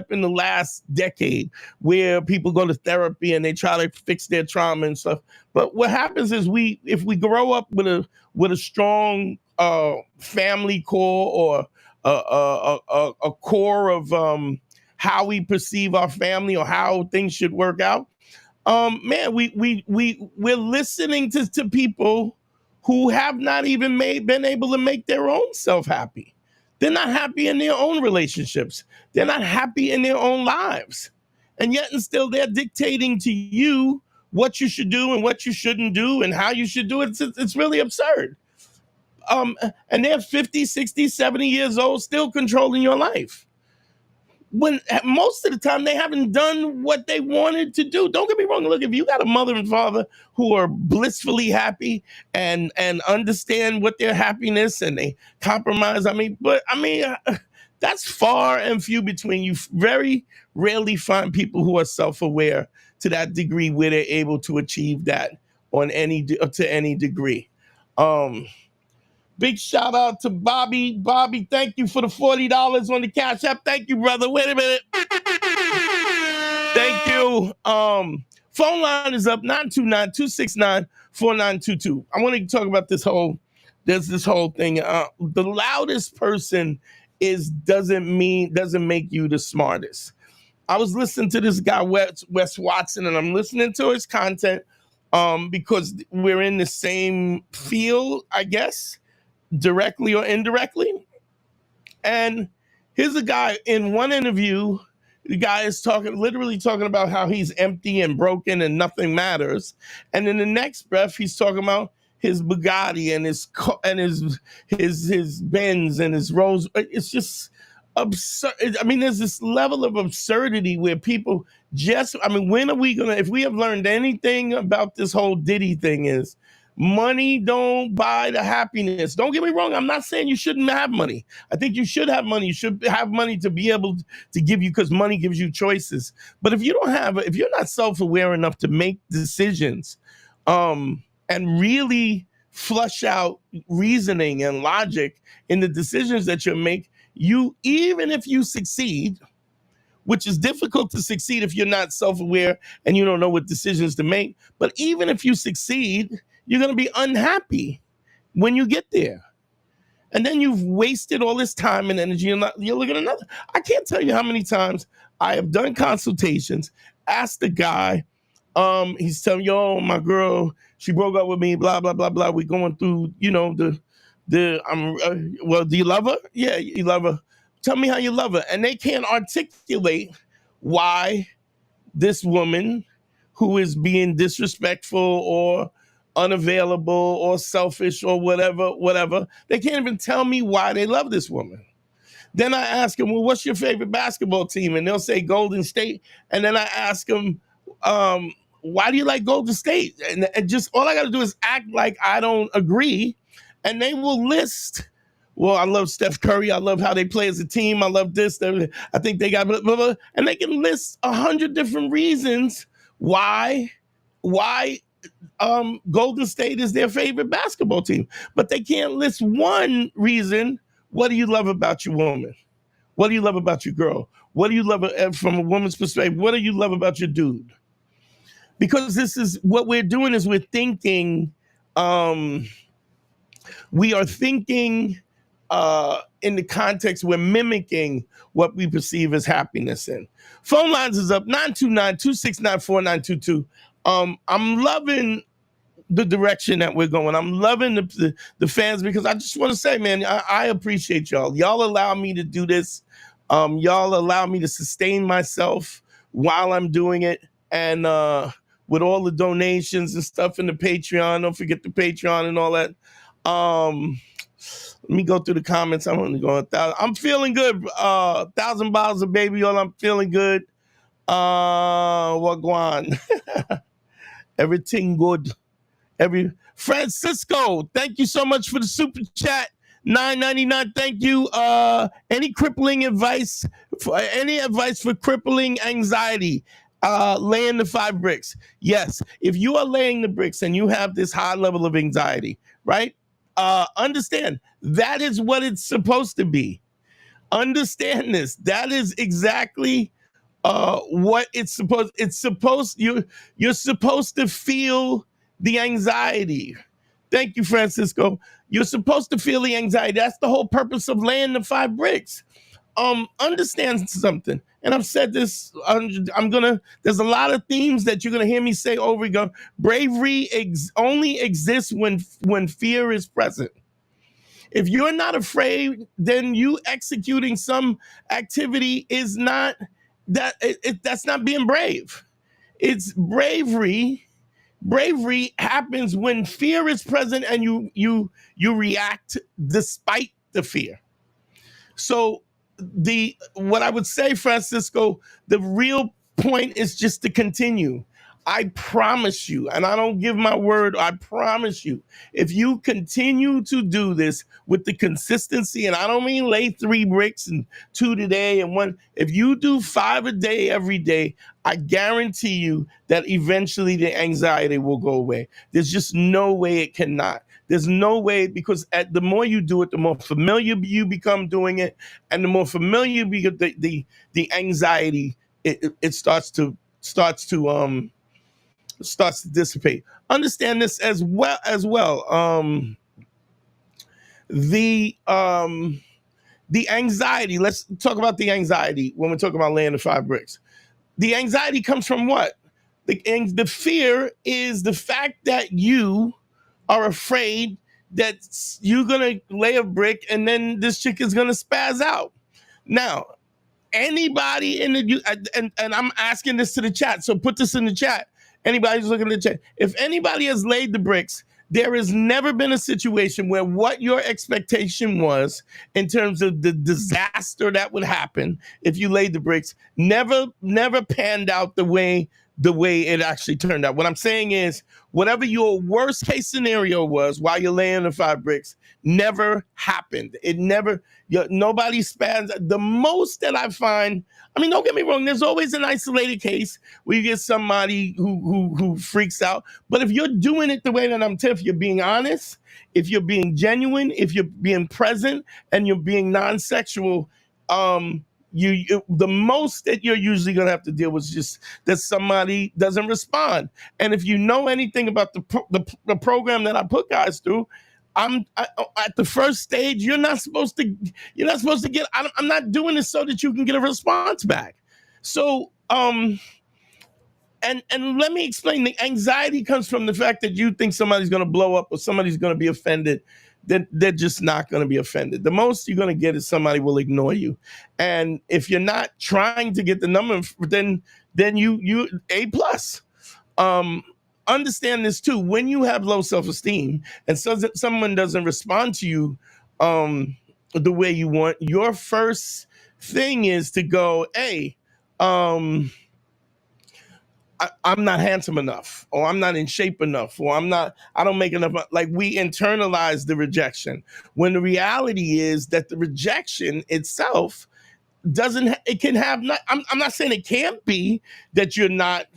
in the last decade, where people go to therapy and they try to fix their trauma and stuff. But what happens is if we grow up with a strong family core, or a core of how we perceive our family or how things should work out, man, we're listening to people who have not even been able to make their own self happy. They're not happy in their own relationships. They're not happy in their own lives. And yet and still they're dictating to you what you should do and what you shouldn't do and how you should do it. It's really absurd. And they're 50, 60, 70 years old, still controlling your life, when most of the time they haven't done what they wanted to do. Don't get me wrong. Look, if you got a mother and father who are blissfully happy and understand what their happiness, and they compromise, that's far and few between. You very rarely find people who are self-aware to that degree where they're able to achieve that to any degree. Big shout out to Bobby. Bobby, thank you for the $40 on the Cash App. Thank you, brother. Wait a minute. Thank you. Phone line is up, 929-269-4922. I want to talk about this whole thing. The loudest person doesn't make you the smartest. I was listening to this guy, Wes Watson, and I'm listening to his content because we're in the same field, I guess, directly or indirectly. And here's a guy in one interview. The guy is literally talking about how he's empty and broken and nothing matters. And in the next breath, he's talking about his Bugatti and his Benz and his Rolls. It's just absurd. I mean, there's this level of absurdity where people when are we gonna? If we have learned anything about this whole Diddy thing, is money don't buy the happiness. Don't get me wrong. I'm not saying you shouldn't have money. I think you should have money. You should have money to be able to give you, because money gives you choices. But if you're not self-aware enough to make decisions, and really flush out reasoning and logic in the decisions that you make, even if you succeed, which is difficult to succeed if you're not self-aware and you don't know what decisions to make. But even if you succeed, you're going to be unhappy when you get there. And then you've wasted all this time and energy, and you're looking at another. I can't tell you how many times I have done consultations, asked the guy, he's telling me, yo, my girl, she broke up with me, blah, blah, blah, blah. We're going through, well, do you love her? Yeah, you love her. Tell me how you love her. And they can't articulate why this woman, who is being disrespectful or unavailable or selfish or whatever, they can't even tell me why they love this woman. Then I ask them, well, what's your favorite basketball team? And they'll say Golden State. And then I ask them, why do you like Golden State? And just all I got to do is act like I don't agree. And they will list, well, I love Steph Curry. I love how they play as a team. I love this. I think they got blah, blah, blah. And they can list 100 different reasons why Golden State is their favorite basketball team. But they can't list one reason. What do you love about your woman? What do you love about your girl? What do you love from a woman's perspective? What do you love about your dude? Because this is what we're doing, is we're thinking, we are thinking in the context, we're mimicking what we perceive as happiness in. Phone lines is up, 929-269-4922. I'm loving the direction that we're going. I'm loving the fans, because I just want to say, man, I appreciate y'all. Y'all allow me to do this. Y'all allow me to sustain myself while I'm doing it. And with all the donations and stuff in the Patreon, don't forget the Patreon and all that. Let me go through the comments. I'm only going 1,000. I'm feeling good. 1,000 bottles of baby oil. I'm feeling good. Wagwan. Everything good. Francisco, thank you so much for the super chat. $9.99. Thank you. Any crippling advice? Any advice for crippling anxiety? Laying the 5 bricks. Yes. If you are laying the bricks and you have this high level of anxiety, right? Understand that is what it's supposed to be. Understand this. That is exactly what it's supposed. You're supposed to feel the anxiety. Thank you, Francisco. You're supposed to feel the anxiety. That's the whole purpose of laying the 5 bricks. Understand something. And I've said this, there's a lot of themes that you're gonna hear me say over again. Bravery only exists when fear is present. If you're not afraid, then you executing some activity is not that's not being brave. It's bravery. Bravery happens when fear is present and you react despite the fear. So what I would say, Francisco, the real point is just to continue. I promise you, and I don't give my word, I promise you, if you continue to do this with the consistency, and I don't mean lay 3 bricks and 2 today and 1, if you do 5 a day every day, I guarantee you that eventually the anxiety will go away. There's just no way it cannot. There's no way, because the more you do it, the more familiar you become doing it, and the more familiar you become, the anxiety it starts to dissipate. Understand this as well. The anxiety. Let's talk about the anxiety when we're talking about laying the 5 bricks. The anxiety comes from what? The fear is the fact that you are afraid that you're gonna lay a brick and then this chick is gonna spaz out. Now, anybody in the and I'm asking this to the chat, so put this in the chat. Anybody who's looking at the chat, if anybody has laid the bricks, there has never been a situation where what your expectation was in terms of the disaster that would happen if you laid the bricks never panned out the way it actually turned out. What I'm saying is, whatever your worst case scenario was while you're laying the 5 bricks never happened. It never, nobody spans. The most that I find, I mean, don't get me wrong, there's always an isolated case where you get somebody who freaks out. But if you're doing it the way that I'm telling you, if you're being honest, if you're being genuine, if you're being present and you're being non-sexual, the most that you're usually going to have to deal with is just that somebody doesn't respond. And if you know anything about the program that I put guys through, at the first stage, you're not supposed to get, I'm not doing this so that you can get a response back. So, and let me explain. The anxiety comes from the fact that you think somebody's going to blow up or somebody's going to be offended. They're just not going to be offended. The most you're going to get is somebody will ignore you. And if you're not trying to get the number, then you A+. Understand this too. When you have low self-esteem and someone doesn't respond to you the way you want, your first thing is to go, hey, I'm not handsome enough, or I'm not in shape enough, or I don't make enough. Like, we internalize the rejection when the reality is that the rejection itself I'm not saying it can't be that you're not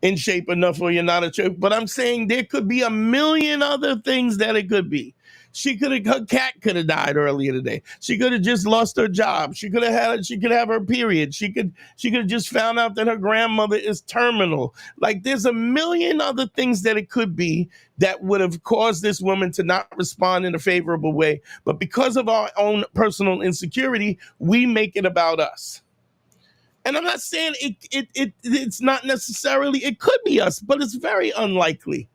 in shape enough or you're not in shape, but I'm saying there could be a million other things that it could be. Her cat could have died earlier today. She could have just lost her job. She could have her period. She could have just found out that her grandmother is terminal. Like, there's a million other things that it could be that would have caused this woman to not respond in a favorable way. But because of our own personal insecurity, we make it about us. And I'm not saying it's not necessarily, it could be us, but it's very unlikely.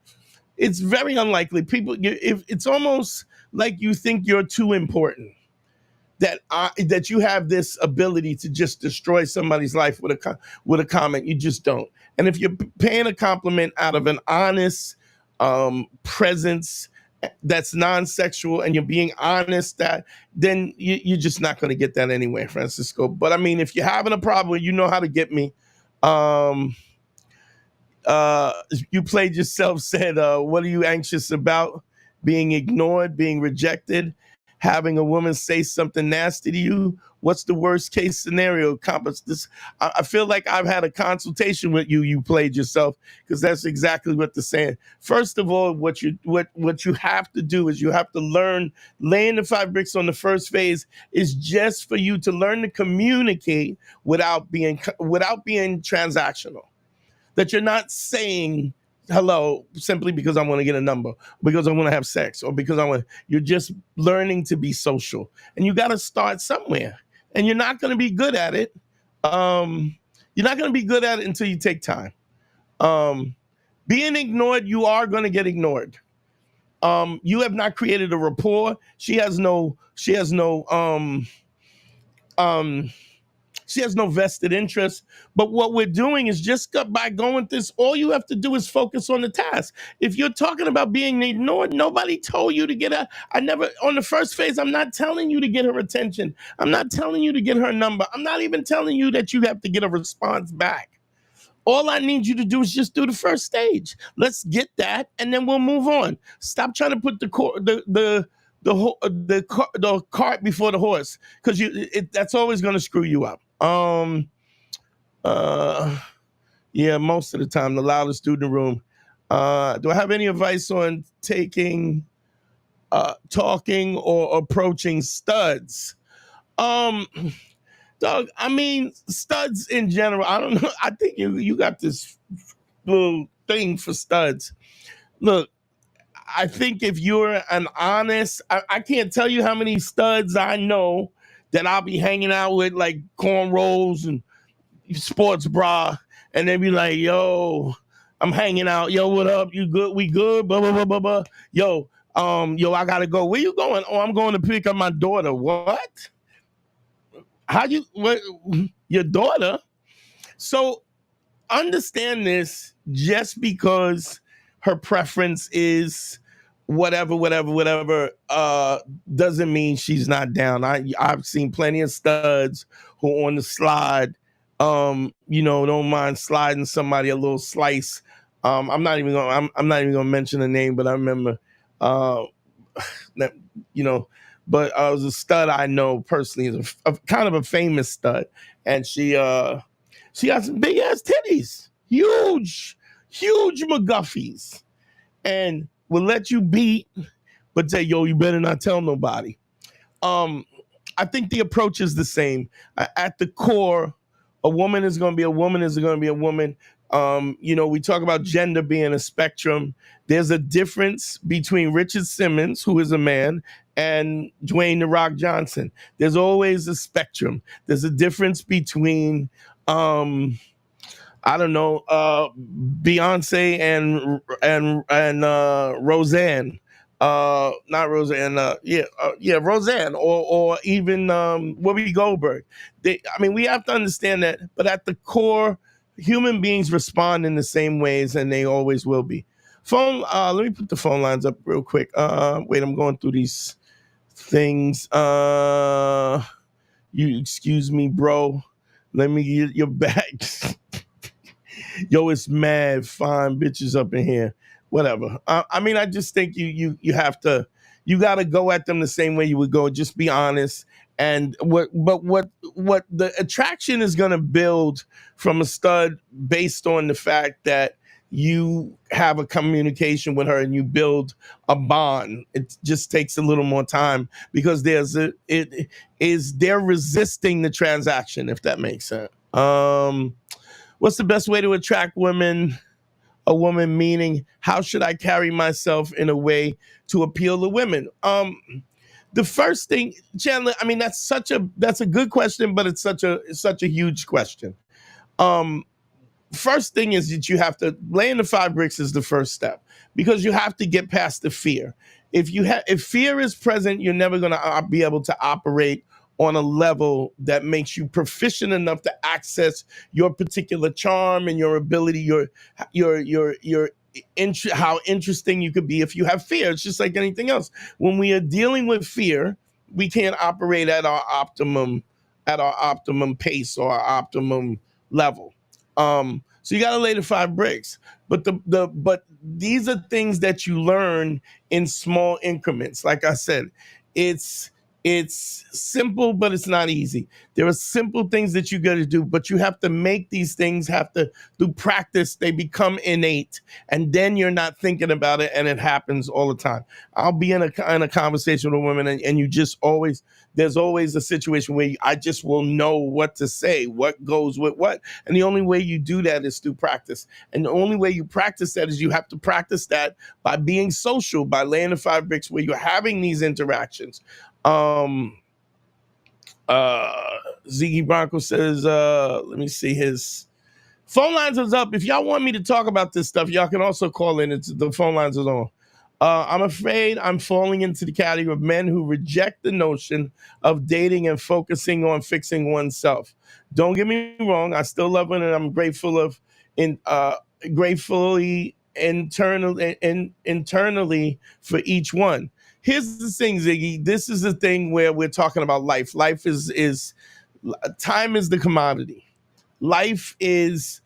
It's very unlikely. It's almost like you think you're too important. that you have this ability to just destroy somebody's life with a comment. You just don't. And if you're paying a compliment out of an honest presence that's non-sexual, and you're being honest, then you're just not going to get that anyway, Francisco. But I mean, if you're having a problem, you know how to get me. You played yourself, said, what are you anxious about? Being ignored, being rejected, having a woman say something nasty to you. What's the worst case scenario? I feel like I've had a consultation with you. You played yourself, because that's exactly what they're saying. First of all, what you have to do is you have to learn. Laying the 5 bricks on the first phase is just for you to learn to communicate without being transactional. That you're not saying hello simply because I want to get a number, because I want to have sex, or because you're just learning to be social. And you got to start somewhere. And you're not going to be good at it. You're not going to be good at it until you take time. Being ignored, you are going to get ignored. You have not created a rapport. She has no vested interest. But what we're doing is just by going this, all you have to do is focus on the task. If you're talking about being ignored, nobody told you to get her. On the first phase, I'm not telling you to get her attention. I'm not telling you to get her number. I'm not even telling you that you have to get a response back. All I need you to do is just do the first stage. Let's get that, and then we'll move on. Stop trying to put the cart before the horse, because that's always going to screw you up. Yeah, most of the time, the loudest dude in the room. Do I have any advice on talking or approaching studs? Doug, I mean, studs in general, I don't know. I think you got this little thing for studs. Look, I think if you're an honest, I can't tell you how many studs I know that I'll be hanging out with, like cornrows and sports bra, and they be like, yo, I'm hanging out. Yo, what up? You good? We good? Blah, blah, blah, blah, blah. Yo, I gotta go. Where you going? Oh, I'm going to pick up my daughter. What? Your daughter? So understand this, just because her preference is whatever, doesn't mean she's not down. I've seen plenty of studs who on the slide, don't mind sliding somebody a little slice. I'm not even gonna mention the name, but I remember, that, but it was a stud I know personally, is a kind of a famous stud, and she got some big ass titties, huge McGuffies, and will let you beat, but say, yo, you better not tell nobody. I think the approach is the same. At the core, a woman is going to be a woman. We talk about gender being a spectrum. There's a difference between Richard Simmons, who is a man, and Dwayne "The Rock" Johnson. There's always a spectrum. There's a difference between, Beyonce and Roseanne. Not Roseanne. Roseanne, or even Whoopi Goldberg. We have to understand that. But at the core, human beings respond in the same ways, and they always will be. Let me put the phone lines up real quick. Wait, I'm going through these things. You excuse me, bro. Let me get your back. Yo, it's mad fine bitches up in here. Whatever. I just think you gotta go at them the same way you would go. Just be honest. And what the attraction is gonna build from a stud based on the fact that you have a communication with her and you build a bond. It just takes a little more time, because they're resisting the transaction, if that makes sense. What's the best way to attract women? A woman, meaning how should I carry myself in a way to appeal to women? The first thing, Chandler, that's a good question, but it's such a huge question. First thing is that you have to laying the 5 bricks is the first step, because you have to get past the fear. If fear is present, you're never going to be able to operate on a level that makes you proficient enough to access your particular charm and your ability, how interesting you could be if you have fear. It's just like anything else. When we are dealing with fear, we can't operate at our optimum pace or our optimum level. So you got to lay the 5 bricks. But but these are things that you learn in small increments. Like I said, it's simple, but it's not easy. There are simple things that you got to do, but you have to make these things through practice. They become innate, and then you're not thinking about it, and it happens all the time. I'll be in a conversation with a woman, and you just always, there's always a situation where I just will know what to say, what goes with what. And the only way you do that is through practice. And the only way you practice that is you have to practice that by being social, by laying the 5 bricks where you're having these interactions. Ziggy Bronco says, let me see, his phone lines is up. If y'all want me to talk about this stuff, y'all can also call in. The phone lines is on. I'm afraid I'm falling into the category of men who reject the notion of dating and focusing on fixing oneself. Don't get me wrong, I still love it, and I'm gratefully internally for each one. Here's the thing, Ziggy. This is the thing where we're talking about life. Life is time is the commodity. Life is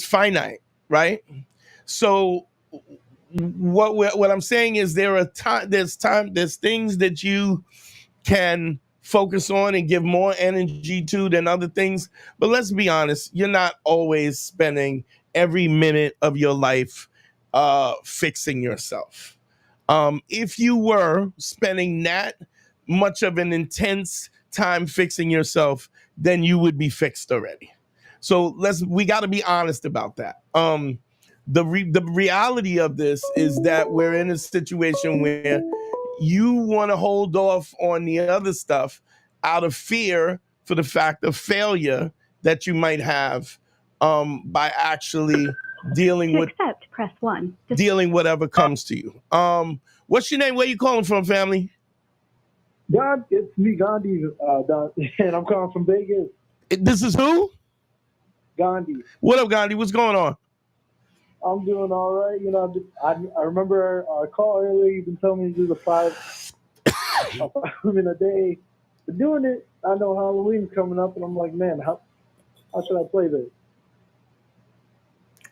finite, right? So what I'm saying is there's things that you can focus on and give more energy to than other things. But let's be honest, you're not always spending every minute of your life fixing yourself. If you were spending that much of an intense time fixing yourself, then you would be fixed already. So we got to be honest about that. The reality of this is that we're in a situation where you want to hold off on the other stuff out of fear for the fact of failure that you might have by actually dealing with press 1. dealing whatever comes to you. What's your name? Where you calling from, family? God, it's me, Gandhi, and I'm calling from Vegas. This is who? Gandhi. What up, Gandhi? What's going on? I'm doing all right. You know, I remember our call earlier. You've been telling me to do the 5 women a day. But doing it, I know Halloween's coming up, and I'm like, man, how should I play this?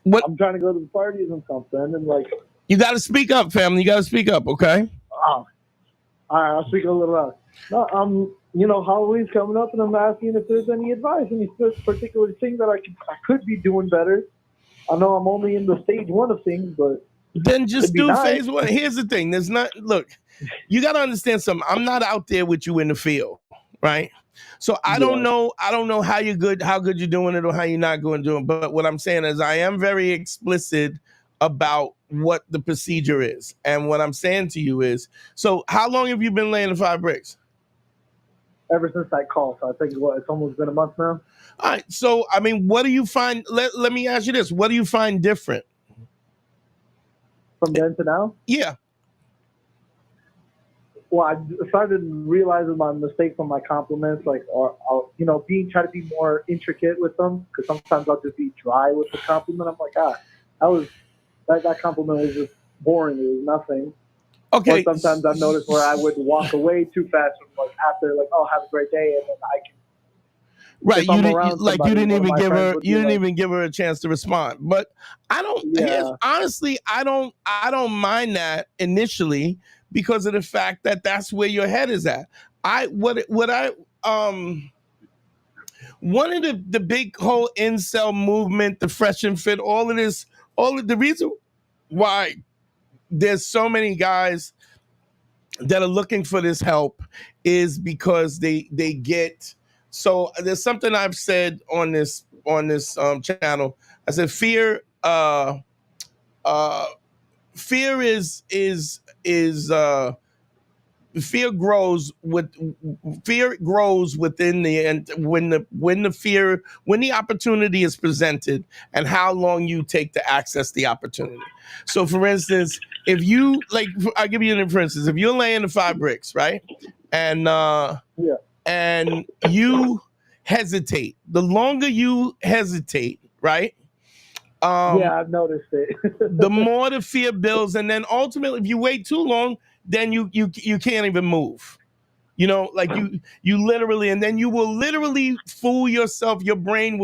What? I'm trying to go to the parties and something, and like. You got to speak up, family. You got to speak up, okay? Oh, all right, I'll speak a little louder. No, you know, Halloween's coming up, and I'm asking if there's any advice, any particular thing that I could be doing better. I know I'm only in the stage 1 of things, but then just do nice. phase 1. Here's the thing. Look, you got to understand something. I'm not out there with you in the field, right? So I don't know how good you're doing it or how you're not going to do it. But what I'm saying is I am very explicit about what the procedure is. And what I'm saying to you is, so how long have you been laying the 5 bricks? Ever since I called. So I think it's almost been a month now. All right. So, I mean, what do you find? Let me ask you this. What do you find different? From then to now? Yeah. Well, I started realizing my mistakes on my compliments, like, or you know, try to be more intricate with them, because sometimes I'll just be dry with the compliment. I'm like, that compliment was just boring. It was nothing. Okay. Or sometimes I noticed where I would walk away too fast from, like, after, like, oh, have a great day, and then I can. Right, you didn't even give her a chance to respond. But honestly, I don't mind that initially because of the fact that that's where your head is at. One of the big whole incel movement, the fresh and fit, all of the reason why there's so many guys that are looking for this help is because they get. So there's something I've said on this channel. I said fear is fear grows within the, and when the opportunity is presented and how long you take to access the opportunity. So for instance, if you like, I'll give you an instance. If you're laying the 5 bricks, right? And and you hesitate, the longer you hesitate, right? I've noticed it. The more the fear builds, and then ultimately, if you wait too long, then you can't even move. You know, like you literally, and then you will literally fool yourself. Your brain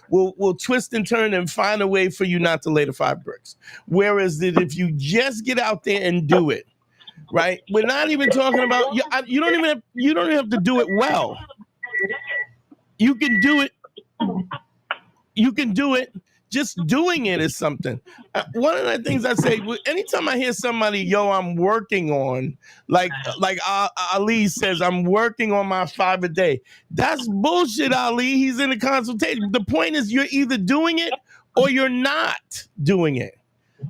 will twist and turn and find a way for you not to lay the 5 bricks. Whereas that if you just get out there and do it, right? We're not even talking about you don't even have to do it well. You can do it. You can do it. Just doing it is something. One of the things I say, anytime I hear somebody, yo, I'm working on, like Ali says, I'm working on my 5 a day. That's bullshit, Ali. He's in a consultation. The point is you're either doing it or you're not doing it.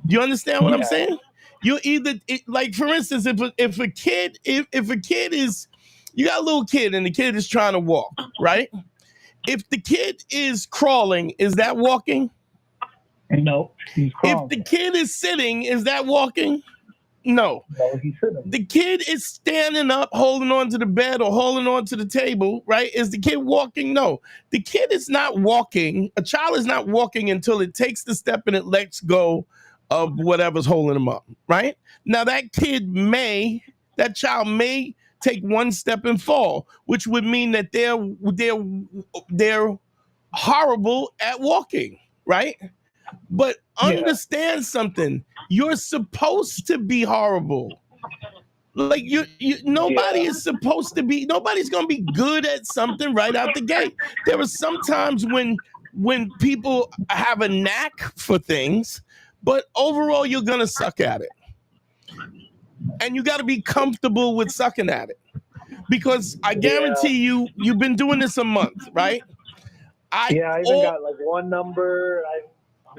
Do you understand what I'm saying? You're either, like for instance, if a kid is, you got a little kid and the kid is trying to walk, right? If the kid is crawling, is that walking? No, he's crawling. If the kid is sitting, is that walking? No. No, he's sitting. The kid is standing up, holding on to the bed or holding on to the table, right? Is the kid walking? No. The kid is not walking. A child is not walking until it takes the step and it lets go of whatever's holding them up, right? Now that child may take one step and fall, which would mean that they're horrible at walking, right? But understand something. You're supposed to be horrible. Like nobody is supposed to be. Nobody's gonna be good at something right out the gate. There are some times when people have a knack for things, but overall you're gonna suck at it, and you got to be comfortable with sucking at it. Because I guarantee you've been doing this a month, right? I even got like one number. I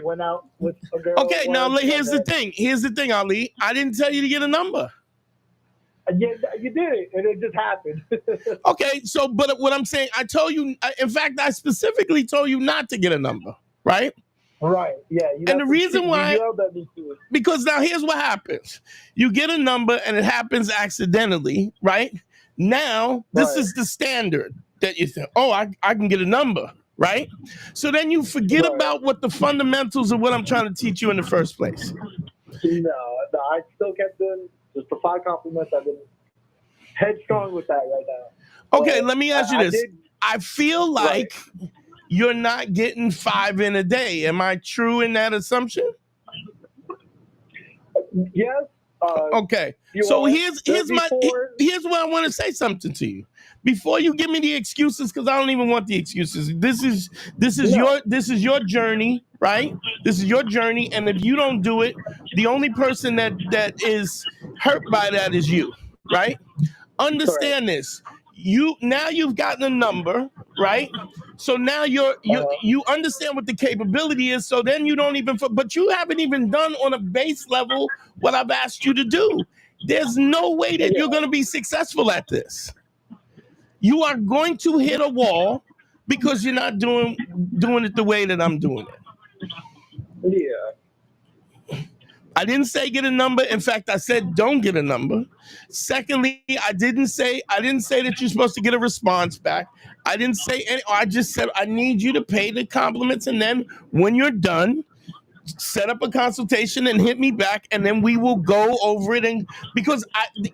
went out with a girl. Okay, now here's the thing. Here's the thing, Ali. I didn't tell you to get a number. Yeah, you did it, and it just happened. Okay, so but what I'm saying, I told you. In fact, I specifically told you not to get a number, right? Right. Yeah. And the reason why, because now here's what happens: you get a number, and it happens accidentally, right? Now this is the standard that you think. Oh, I can get a number. Right? So then you forget about what the fundamentals of what I'm trying to teach you in the first place. No, I still kept doing just the 5 compliments. I've been headstrong with that right now. Okay, let me ask you this. I feel like you're not getting 5 in a day. Am I true in that assumption? Yes. Okay. So here's what I want to say something to you. Before you give me the excuses, because I don't even want the excuses. This is your journey, right? This is your journey, and if you don't do it, the only person that is hurt by that is you, right? Understand this. You've gotten a number, right? So now you understand what the capability is. So then you don't even, but you haven't even done on a base level what I've asked you to do. There's no way that you're going to be successful at this. You are going to hit a wall because you're not doing it the way that I'm doing it. Yeah. I didn't say get a number. In fact, I said don't get a number. Secondly, I didn't say that you're supposed to get a response back. I didn't say any. I just said I need you to pay the compliments, and then when you're done, set up a consultation and hit me back, and then we will go over it. And because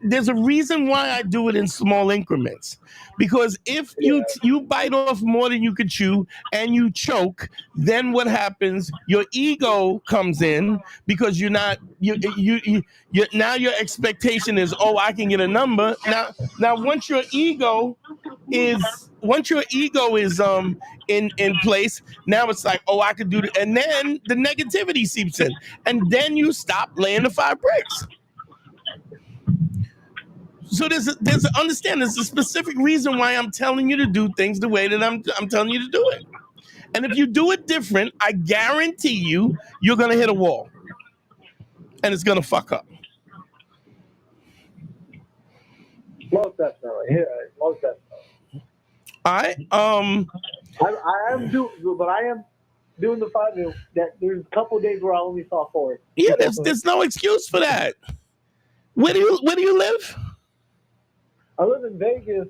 there's a reason why I do it in small increments. Because if you bite off more than you could chew and you choke, then what happens? Your ego comes in because you're not now your expectation is, oh, I can get a number. Now once your ego is in place, now it's like, oh, I could do it, and then the negativity seeps in, and then you stop laying the 5 bricks. So there's a specific reason why I'm telling you to do things the way that I'm telling you to do it. And if you do it different, I guarantee you're gonna hit a wall, and it's gonna fuck up. Most definitely. Yeah, most definitely. All right. I am doing the 5. That there's a couple days where I only saw 4. Yeah, there's no excuse for that. Where do you live? I live in Vegas.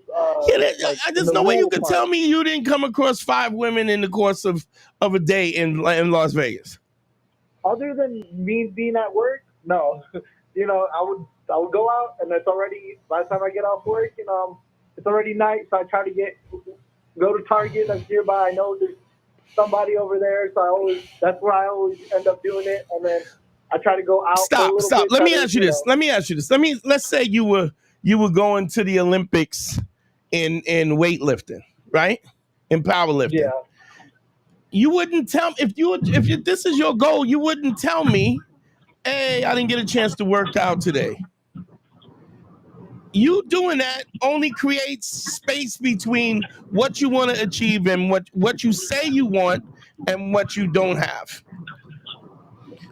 There's no way you could tell me you didn't come across 5 women in the course of a day in Las Vegas. Other than me being at work, no. I would go out, and it's already, by the time I get off work, it's already night. So I try to go to Target that's nearby. I know there's somebody over there, so that's where I always end up doing it. And then I try to go out. Stop. Let me ask you this. Let's say you were going to the Olympics in weightlifting, right? In powerlifting. Yeah. You wouldn't tell me if this is your goal. You wouldn't tell me, hey, I didn't get a chance to work out today. You doing that only creates space between what you want to achieve and what you say you want and what you don't have.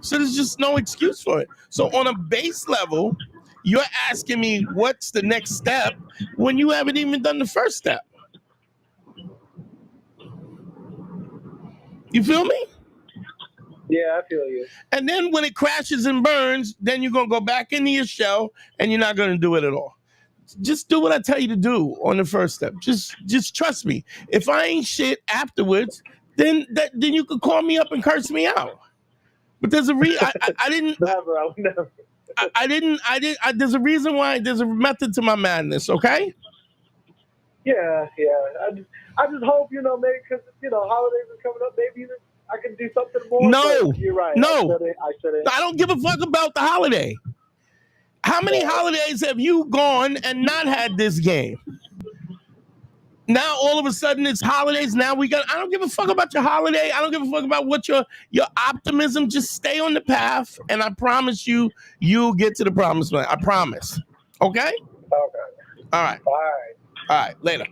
So there's just no excuse for it. So on a base level, you're asking me what's the next step when you haven't even done the first step. You feel me? Yeah, I feel you. And then when it crashes and burns, then you're going to go back into your shell and you're not going to do it at all. Just do what I tell you to do on the first step. Just trust me. If I ain't shit afterwards, then you could call me up and curse me out. But there's a reason. I didn't. Never. I would never. I didn't. There's a reason why. There's a method to my madness. Okay. Yeah. I just hope maybe because holidays are coming up. Maybe I can do something more. No. You're right. No. I shouldn't. I don't give a fuck about the holiday. How many holidays have you gone and not had this game? Now all of a sudden it's holidays. Now I don't give a fuck about your holiday. I don't give a fuck about what your optimism. Just stay on the path, and I promise you'll get to the promised land. I promise. Okay? Okay. All right. All right. Later.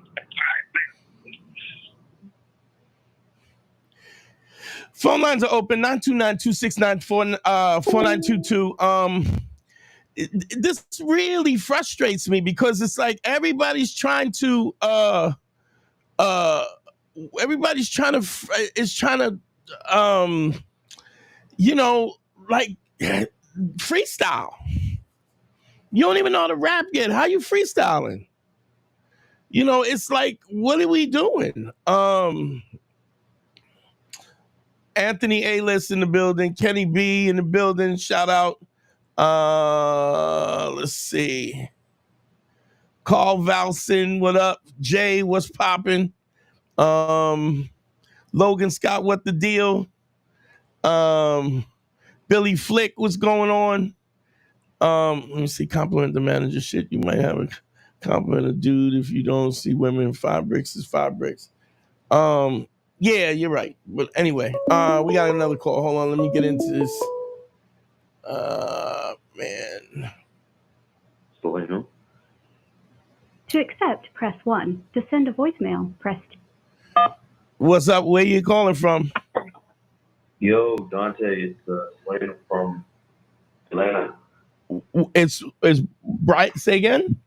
Phone lines are open, 929-269-4922. This really frustrates me because it's like everybody's trying to freestyle. You don't even know how to rap yet. How you freestyling? It's like, what are we doing? Anthony A-List in the building, Kenny B in the building, shout out. Let's see. Carl Valson, what up? Jay, what's popping? Logan Scott, what the deal? Billy Flick, what's going on? Let me see. Compliment the manager. Shit, you might have a compliment a dude if you don't see women. 5 bricks is 5 bricks. Yeah, you're right. But anyway, we got another call. Hold on, let me get into this. Man. To accept, press 1. To send a voicemail, press 2. What's up? Where you calling from? Yo, Dante, it's Lane from Atlanta. It's Bright. Say again?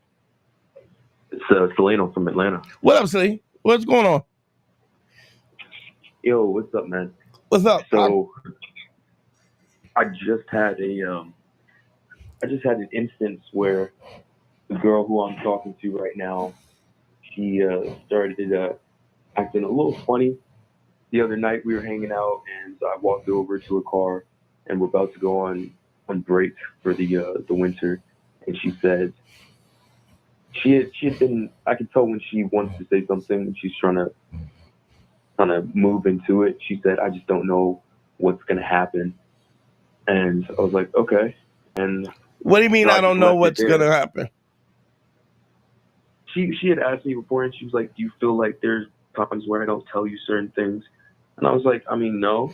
It's Seleno from Atlanta. What up, Slee? What's going on? Yo, what's up, man? What's up? So, I just had an instance where the girl who I'm talking to right now, she started acting a little funny. The other night we were hanging out, and I walked over to her car, and we're about to go on break for the winter. And she said she had been. I could tell when she wants to say something, when she's trying to move into it. She said, "I just don't know what's gonna happen." And I was like, "Okay." And what do you mean? I don't know what's gonna happen? She had asked me before, and she was like, "Do you feel like there's times where I don't tell you certain things?" And I was like, "I mean, no."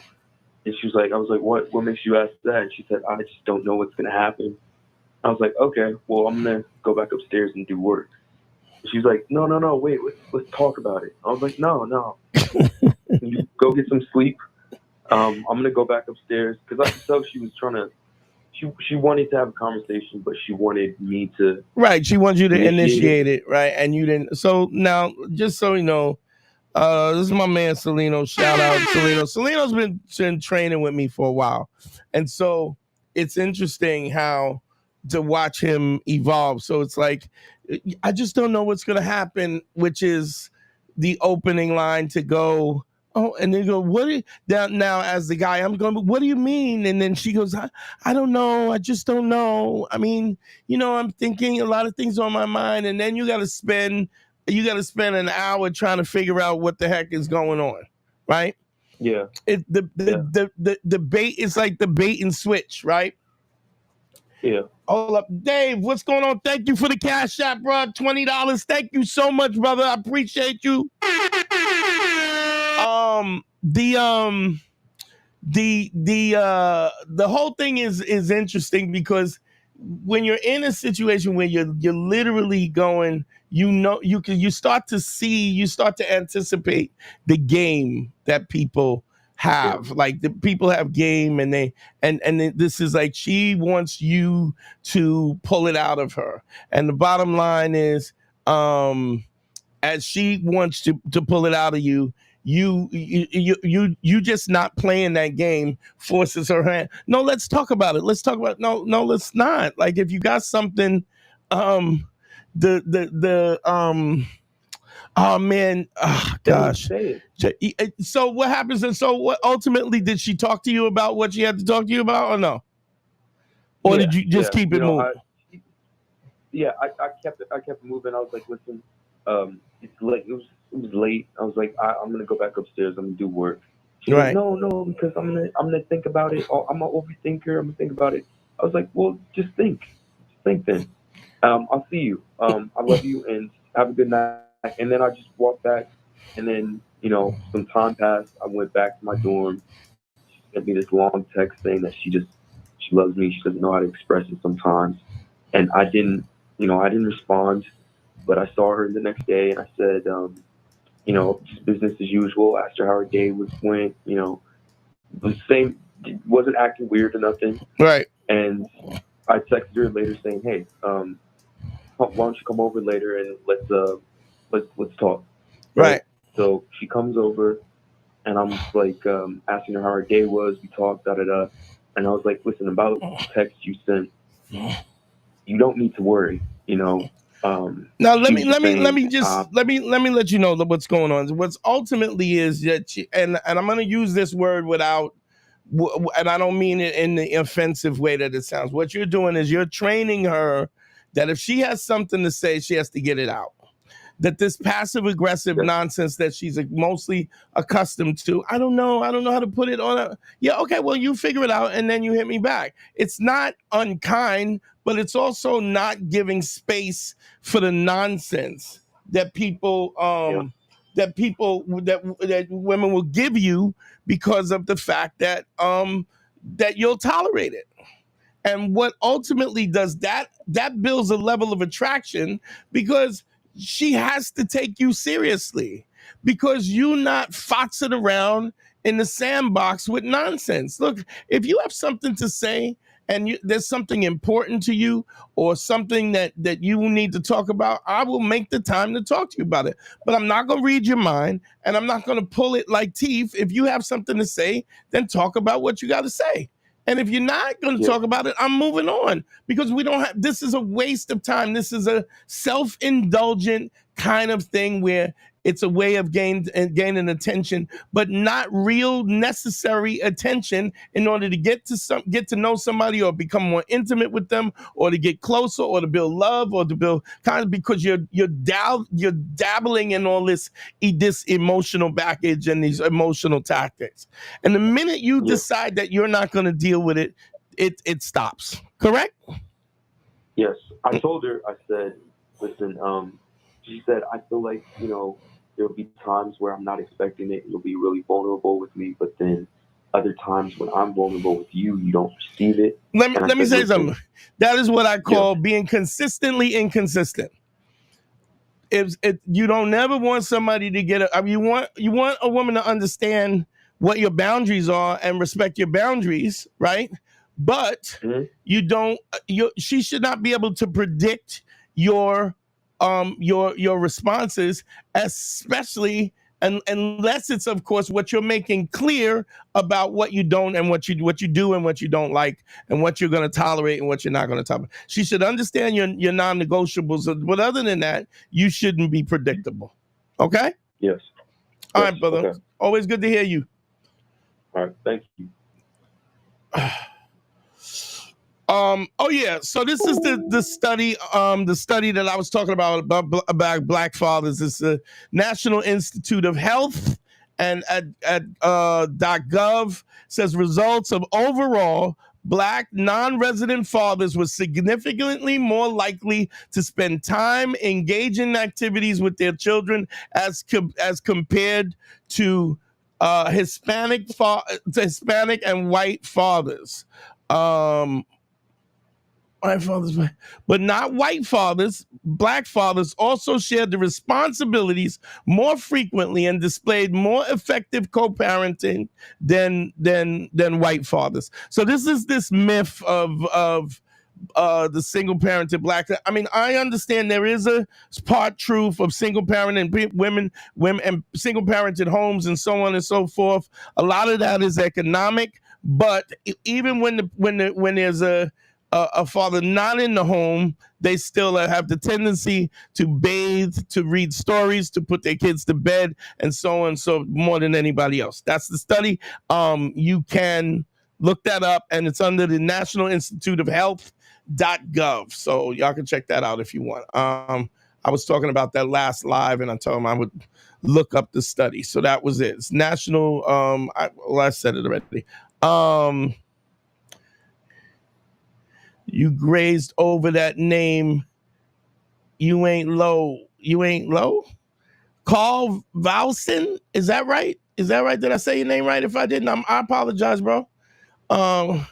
And she was like, "I was like, what makes you ask that?" And she said, "I just don't know what's gonna happen." I was like, "Okay, well, I'm gonna go back upstairs and do work." And she was like, "No, wait, let's talk about it." I was like, "No, you go get some sleep. I'm gonna go back upstairs," because I could tell she was trying to she wanted to have a conversation, but she wanted me to Right. She wants you to initiate initiate it, right? And you didn't. So now, just so you know, this is my man Salino. Shout out Salino. Salino's been training with me for a while, and so it's interesting how to watch him evolve. So it's like I just don't know what's going to happen, which is the opening line to go. Oh, and then go, what do you, now as the guy, I'm going, what do you mean? And then she goes, I don't know. I just don't know. I mean, I'm thinking a lot of things on my mind. And then you got to spend an hour trying to figure out what the heck is going on. Right. Yeah. The bait is like the bait and switch. Right. Yeah. Hold up. Dave, what's going on? Thank you for the Cash App, bro. $20. Thank you so much, brother. I appreciate you. The whole thing is interesting because when you're in a situation where you're literally going, you start to anticipate the game that people have. Like the people have game, and this is like she wants you to pull it out of her. And the bottom line is, as she wants to pull it out of you, you just not playing that game forces her hand. No, let's talk about it. Let's talk about no, let's not. Like if you got something, oh man, gosh. So what happens? And so what ultimately did she talk to you about what she had to talk to you about, or no? Or did you just keep it moving? I kept moving. I was like, listen, it's like it was late. I was like, I'm gonna go back upstairs. I'm gonna do work. She right. was, no, because I'm gonna think about it. I'm an overthinker. I'm gonna think about it. I was like, well, just think then. I'll see you. I love you and have a good night. And then I just walked back. And then some time passed. I went back to my dorm. She sent me this long text saying that she loves me. She doesn't know how to express it sometimes. And I didn't respond. But I saw her the next day, and I said, just business as usual. Asked her how her day went. The same, wasn't acting weird or nothing. Right. And I texted her later saying, hey, why don't you come over later and let's talk. Right. So she comes over, and I'm like asking her how her day was. We talked, and I was like, listen, about the text you sent, you don't need to worry. Now let me let you know what's going on. What's ultimately is that and I'm going to use this word without, and I don't mean it in the offensive way that it sounds. What you're doing is you're training her that if she has something to say, she has to get it out. That this passive aggressive nonsense that she's mostly accustomed to, I don't know how to put it on. Yeah, okay, well, you figure it out and then you hit me back. It's not unkind, but it's also not giving space for the nonsense that that women will give you because of the fact that that you'll tolerate it. And what ultimately does that builds a level of attraction because she has to take you seriously because you not foxing around in the sandbox with nonsense. Look, if you have something to say and there's something important to you or something that you need to talk about, I will make the time to talk to you about it. But I'm not going to read your mind and I'm not going to pull it like teeth. If you have something to say, then talk about what you got to say. And if you're not going to talk about it, I'm moving on because this is a waste of time. This is a self-indulgent kind of thing where it's a way of gaining attention, but not real necessary attention in order to get to know somebody or become more intimate with them or to get closer or to build love or to build kind of because you're dabbling in all this emotional baggage and these emotional tactics. And the minute you decide that you're not going to deal with it, it stops. Correct? Yes. I told her, I said, listen, she said, I feel like, there'll be times where I'm not expecting it. You'll be really vulnerable with me, but then other times when I'm vulnerable with you, you don't receive it. Let me say something. That is what I call being consistently inconsistent. If you don't never want somebody to get you want a woman to understand what your boundaries are and respect your boundaries, right? but you don't. She should not be able to predict your responses, especially unless it's, of course, what you're making clear about what you don't and what you do and what you don't like and what you're going to tolerate and what you're not going to tolerate. She should understand your non-negotiables, but other than that, you shouldn't be predictable. Okay? Yes. All right, brother. Okay. Always good to hear you. All right. Thank you. Oh yeah. So this is the study that I was talking about black fathers. It's the National Institute of Health, and at .gov says results of overall Black non-resident fathers were significantly more likely to spend time engaging in activities with their children as compared to Hispanic and white fathers. White fathers, but not white fathers. Black fathers also shared the responsibilities more frequently and displayed more effective co-parenting than white fathers. So this is this myth of the single parented Black. I mean, I understand there is a part truth of single parent and women and single parented homes and so on and so forth. A lot of that is economic, but even when there's a father not in the home, they still have the tendency to bathe, to read stories, to put their kids to bed, and so on, so more than anybody else. That's the study. You can look that up, and it's under the National Institute of Health.gov. So y'all can check that out if you want. I was talking about that last live, and I told him I would look up the study. So that was it. It's national. I said it already. You grazed over that name. You ain't low. Carl Valson. Is that right? Did I say your name right? If I didn't, I apologize, bro. I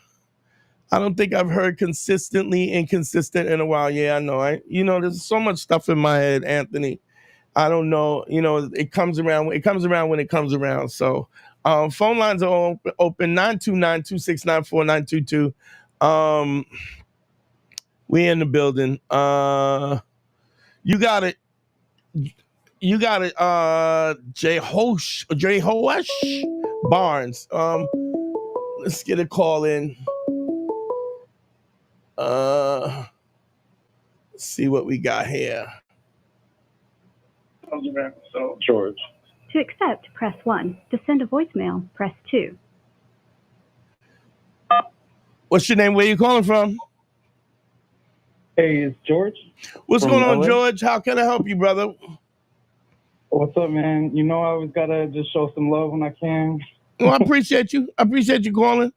don't think I've heard consistently inconsistent in a while. Yeah, I know. There's so much stuff in my head, Anthony. I don't know. It comes around when it comes around. So phone lines are open 929-269-4922. We in the building. You got it. Jehoash Barnes. Let's get a call in. Let's see what we got here. So George. To accept, press 1. To send a voicemail, press 2. What's your name? Where you calling from? Hey, it's George. What's going on, George? How can I help you, brother? What's up, man? I always gotta just show some love when I can. Well, I appreciate you. I appreciate you calling.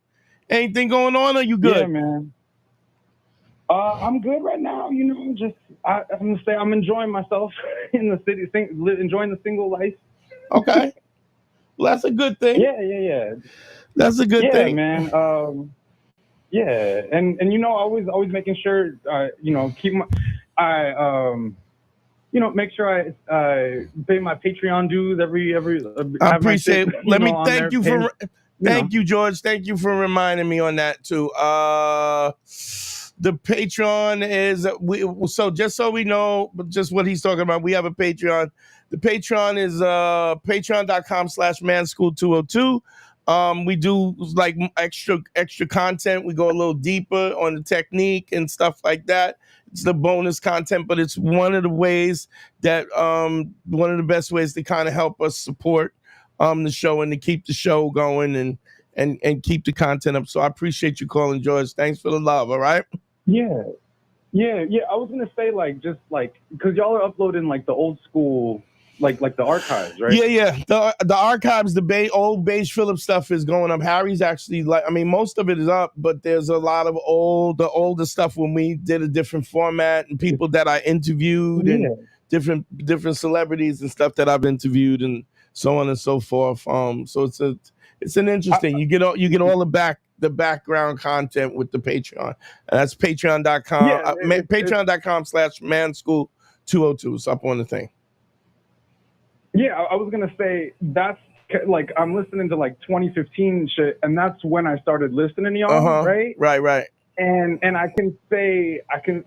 Anything going on? Or you good? Yeah, man. I'm good right now. I'm gonna say I'm enjoying myself in the city, enjoying the single life. Okay. Well, that's a good thing. Yeah. That's a good thing, man. Yeah, and always making sure keep make sure I pay my Patreon dues every. I appreciate it. Let me thank you for thank you, George. Thank you for reminding me on that too. The Patreon is so just so we know, just what he's talking about. We have a Patreon. The Patreon is patreon.com/manschool202. We do like extra content. We go a little deeper on the technique and stuff like that. It's the bonus content, but it's one of the ways that one of the best ways to kind of help us support the show and to keep the show going and keep the content up. So I appreciate you calling, George. Thanks for the love. All right. Yeah. I was gonna say because y'all are uploading the old school. Like the archives, right? Yeah. The archives, the old Beige Phillips stuff is going up. Harry's actually most of it is up, but there's a lot of the older stuff when we did a different format and people that I interviewed and different celebrities and stuff that I've interviewed and so on and so forth. So it's an interesting. You get all the background content with the Patreon. And that's patreon.com. Patreon.com/manschool202. It's up on the thing. Yeah, I was gonna say that's like I'm listening to like 2015 shit, and that's when I started listening to y'all, right? Right. And I can say I've been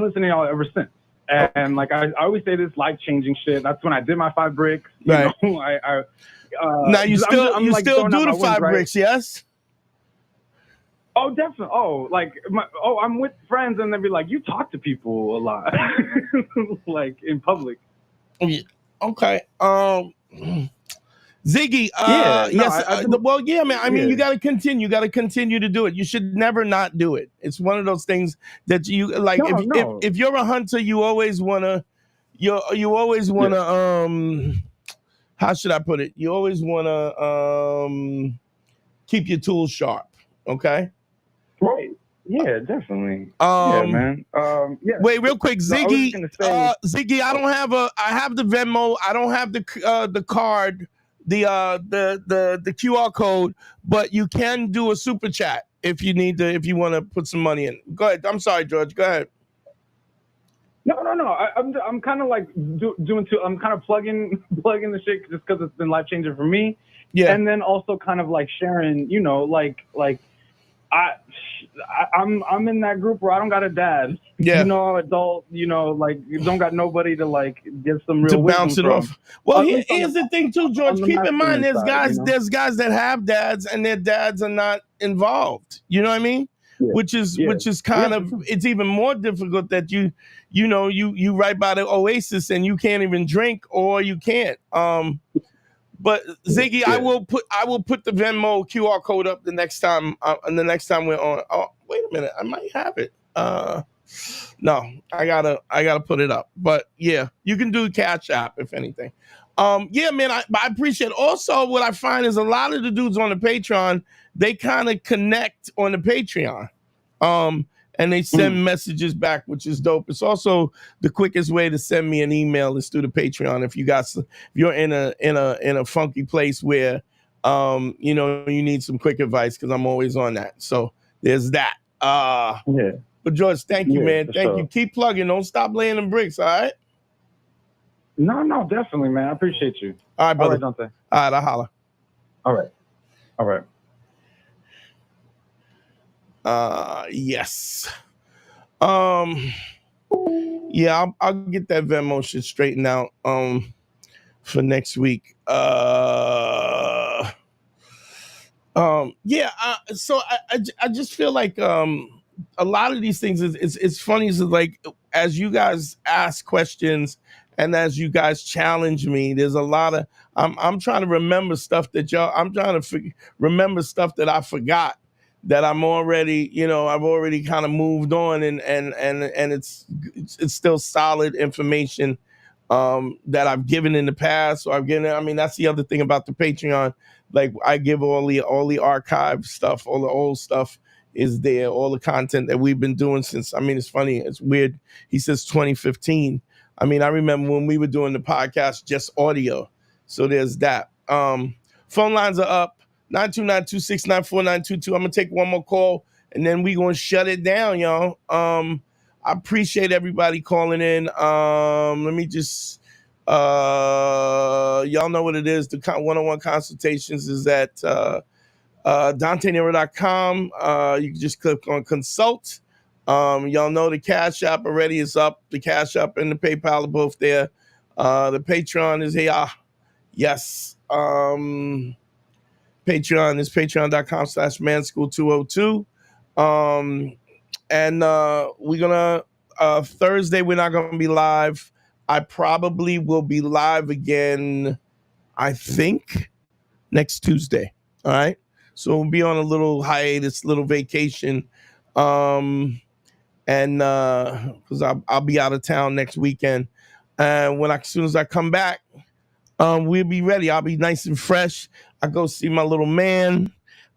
listening to y'all ever since. And like I always say, this life-changing shit. That's when I did my 5 bricks. You Right. know, Now you still I'm like still throwing do out the my 5 wins, right? bricks, yes? Oh, definitely. Oh, I'm with friends and they'll be like, you talk to people a lot, like in public. Yeah. Okay. Ziggy, Yeah, no, yes. Well, yeah, man. I mean, yeah. you got to continue. You got to continue to do it. You should never not do it. It's one of those things that you like. No. If you're a hunter, you always wanna. You always wanna. How should I put it? You always wanna keep your tools sharp. Okay. Right. Yeah, definitely. Yeah, man. Yeah. Wait, real quick, No, I was Ziggy. just gonna say, Ziggy, I have the Venmo. I don't have the card, the QR code, but you can do a super chat if you need to, if you want to put some money in. Go ahead. I'm sorry, George. Go ahead. No. I'm kind of like doing two. I'm kind of plugging the shit just because it's been life changing for me. Yeah. And then also kind of like sharing, you know, like I'm in that group where I don't got a dad. Yeah. You know, adult. You know, like you don't got nobody to like give some real To wisdom bounce it from. off. Well, here's the thing too, George. the Keep in mind, masculine side, there's guys that have dads and their dads are not involved. You know what I mean? Yeah. Which is kind of, it's even more difficult that you right by the oasis and you can't even drink or you can't. But Ziggy, I will put the Venmo QR code up the next time we're on. Oh, wait a minute, I might have it. No, I gotta put it up. But yeah, you can do Cash App if anything. Yeah, man, I appreciate it. Also, what I find is a lot of the dudes on the Patreon, they kind of connect on the Patreon. And they send messages back, which is dope. It's also the quickest way to send me an email is through the Patreon. If you're in a funky place where you need some quick advice, because I'm always on that. So there's that. Yeah. But George, thank you, man. Thank sure. you. Keep plugging. Don't stop laying them bricks, all right? No, definitely, man. I appreciate you. All right, brother. All right, Dante. All right, I'll holler. All right. Yes. Yeah, I'll get that Venmo shit straightened out for next week. Yeah, so I just feel like a lot of these things it's funny, is like as you guys ask questions and as you guys challenge me, there's a lot of I'm trying to remember stuff that I'm trying to remember stuff that I forgot, that I'm already, I've already kind of moved on, and it's still solid information that I've given in the past, or I've given. I mean, that's the other thing about the Patreon. Like, I give all the archive stuff, all the old stuff is there, all the content that we've been doing since. I mean, it's funny, it's weird. He says 2015. I mean, I remember when we were doing the podcast, just audio. So there's that. Phone lines are up. 929-269-4922. I'm gonna take one more call and then we gonna shut it down, y'all. I appreciate everybody calling in. Let me just y'all know what it is. The one-on-one consultations is at DanteNero.com. You can just click on consult. Y'all know the Cash App already is up. The Cash App and the PayPal are both there. The Patreon is here. Yes. Patreon is patreon.com/manschool202. And we're gonna Thursday we're not gonna be live. I probably will be live again, I think, next Tuesday. All right. So we'll be on a little hiatus, little vacation. And because I'll be out of town next weekend. And as soon as I come back, we'll be ready. I'll be nice and fresh. I go see my little man,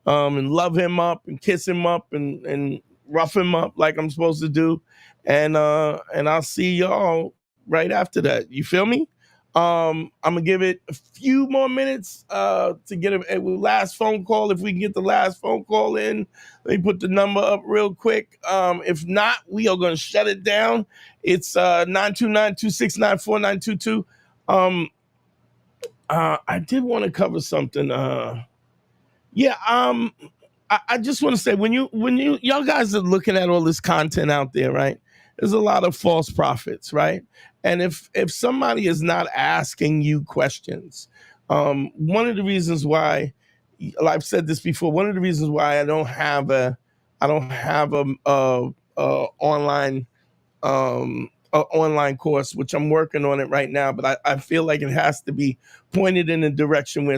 and love him up and kiss him up and rough him up like I'm supposed to do. And I'll see y'all right after that. You feel me? I'm gonna give it a few more minutes to get a last phone call. If we can get the last phone call in, let me put the number up real quick. If not, we are gonna shut it down. It's 929-269-4922. I did want to cover something. I just want to say when y'all guys are looking at all this content out there, right? There's a lot of false prophets, right? And if somebody is not asking you questions, one of the reasons why, I've said this before, one of the reasons why I don't have a online online course, which I'm working on it right now, but I feel like it has to be pointed in a direction where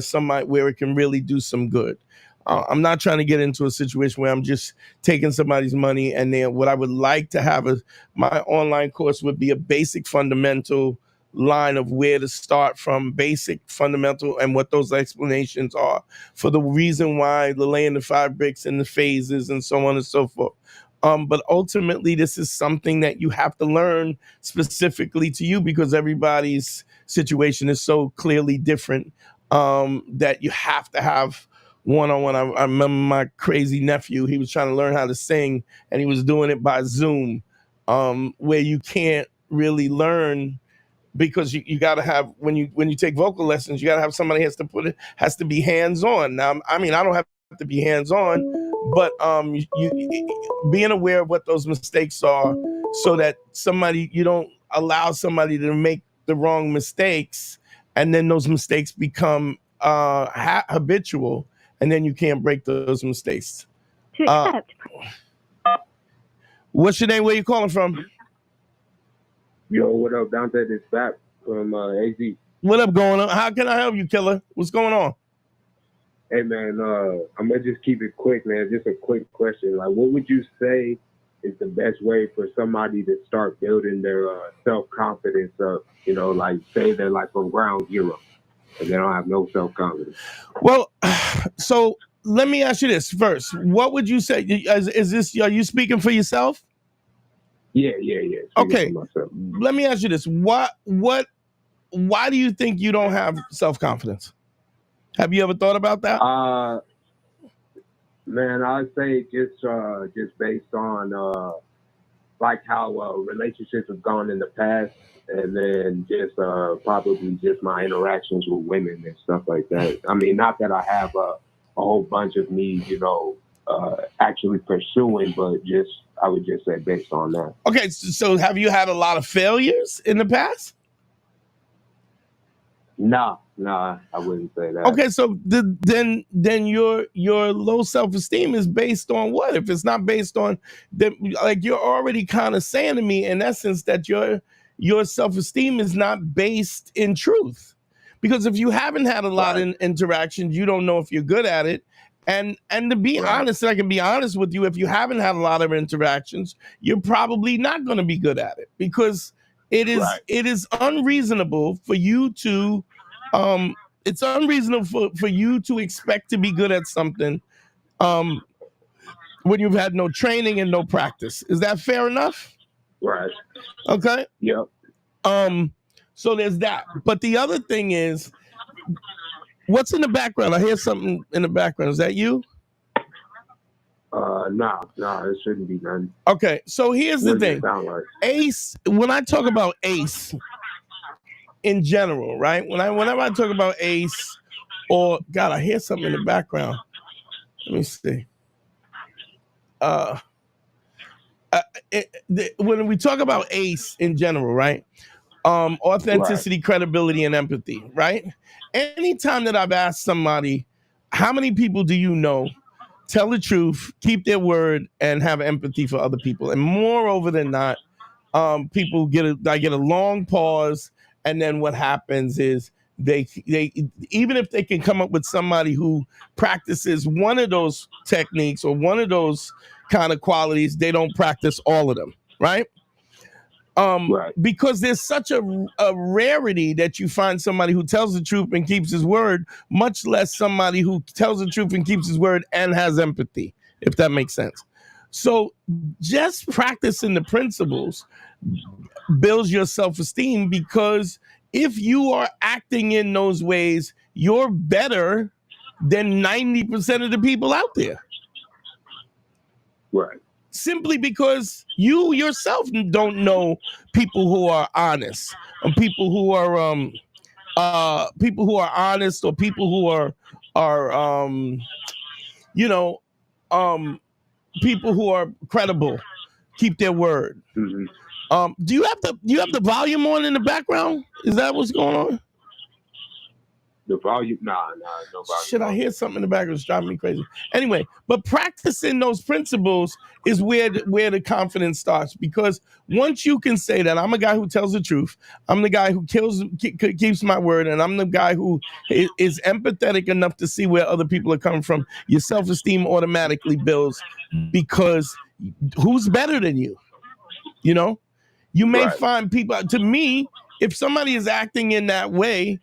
it can really do some good. I'm not trying to get into a situation where I'm just taking somebody's money, and then what I would like to have my online course would be a basic fundamental line of where to start from, basic fundamental, and what those explanations are for the reason why the laying the 5 bricks and the phases and so on and so forth. But ultimately, this is something that you have to learn specifically to you, because everybody's situation is so clearly different, that you have to have one-on-one. I remember my crazy nephew, he was trying to learn how to sing, and he was doing it by Zoom, where you can't really learn, because you got to have, when you take vocal lessons, you got to have somebody has to be hands-on. Now, I mean, I don't have to be hands-on, but you being aware of what those mistakes are, so that you don't allow somebody to make the wrong mistakes, and then those mistakes become habitual, and then you can't break those mistakes. To accept. What's your name? Where you calling from? Yo, what up, Dante? This Fap from AZ. What up going on? How can I help you, killer? What's going on? Hey, man, I'm going to just keep it quick, man. Just a quick question. Like, what would you say is the best way for somebody to start building their self-confidence up? You know, like, say they're like from ground zero and they don't have no self-confidence. Well, so let me ask you this first. What would you say? Are you speaking for yourself? Yeah. Okay. Let me ask you this. Why do you think you don't have self-confidence? Have you ever thought about that? Man, I'd say just based on like how relationships have gone in the past, and then just probably just my interactions with women and stuff like that. I mean, not that I have a whole bunch of me, actually pursuing, but just I would just say based on that. Okay, so have you had a lot of failures in the past? Nah, I wouldn't say that. Okay, so then your low self-esteem is based on what? If it's not based on that, like, you're already kind of saying to me in essence that your self-esteem is not based in truth. Because if you haven't had a lot of interactions, you don't know if you're good at it. And to be honest, I can be honest with you, if you haven't had a lot of interactions, you're probably not going to be good at it, because it is unreasonable for you to it's unreasonable for you to expect to be good at something when you've had no training and no practice. Is that fair enough? Right. Okay. Yep. So there's that. But the other thing is, what's in the background? I hear something in the background. Is that you? No, it shouldn't be none. Okay, so here's the thing. Like? ACE, when I talk about ACE in general, right? Whenever I talk about ACE, or God, I hear something in the background. Let me see. When we talk about ACE in general, right? Authenticity, credibility, and empathy, right? Anytime that I've asked somebody, how many people do you know tell the truth, keep their word, and have empathy for other people? And moreover than not, people get a long pause, and then what happens is they even if they can come up with somebody who practices one of those techniques or one of those kind of qualities, they don't practice all of them, right? Because there's such a rarity that you find somebody who tells the truth and keeps his word, much less somebody who tells the truth and keeps his word and has empathy, if that makes sense. So just practicing the principles builds your self-esteem, because if you are acting in those ways, you're better than 90% of the people out there. Right. Simply because you yourself don't know people who are honest and people who are people who are honest, or people who are you know, people who are credible, keep their word. Mm-hmm. Do you have the volume on in the background? Is that what's going on? The volume? Nah, no volume. Shit, I hear something in the background. It's driving me crazy. Anyway, but practicing those principles is where the confidence starts, because once you can say that I'm a guy who tells the truth, I'm the guy who keeps my word, and I'm the guy who is empathetic enough to see where other people are coming from, your self-esteem automatically builds, because who's better than you? You know, you may find people, to me, if somebody is acting in that way,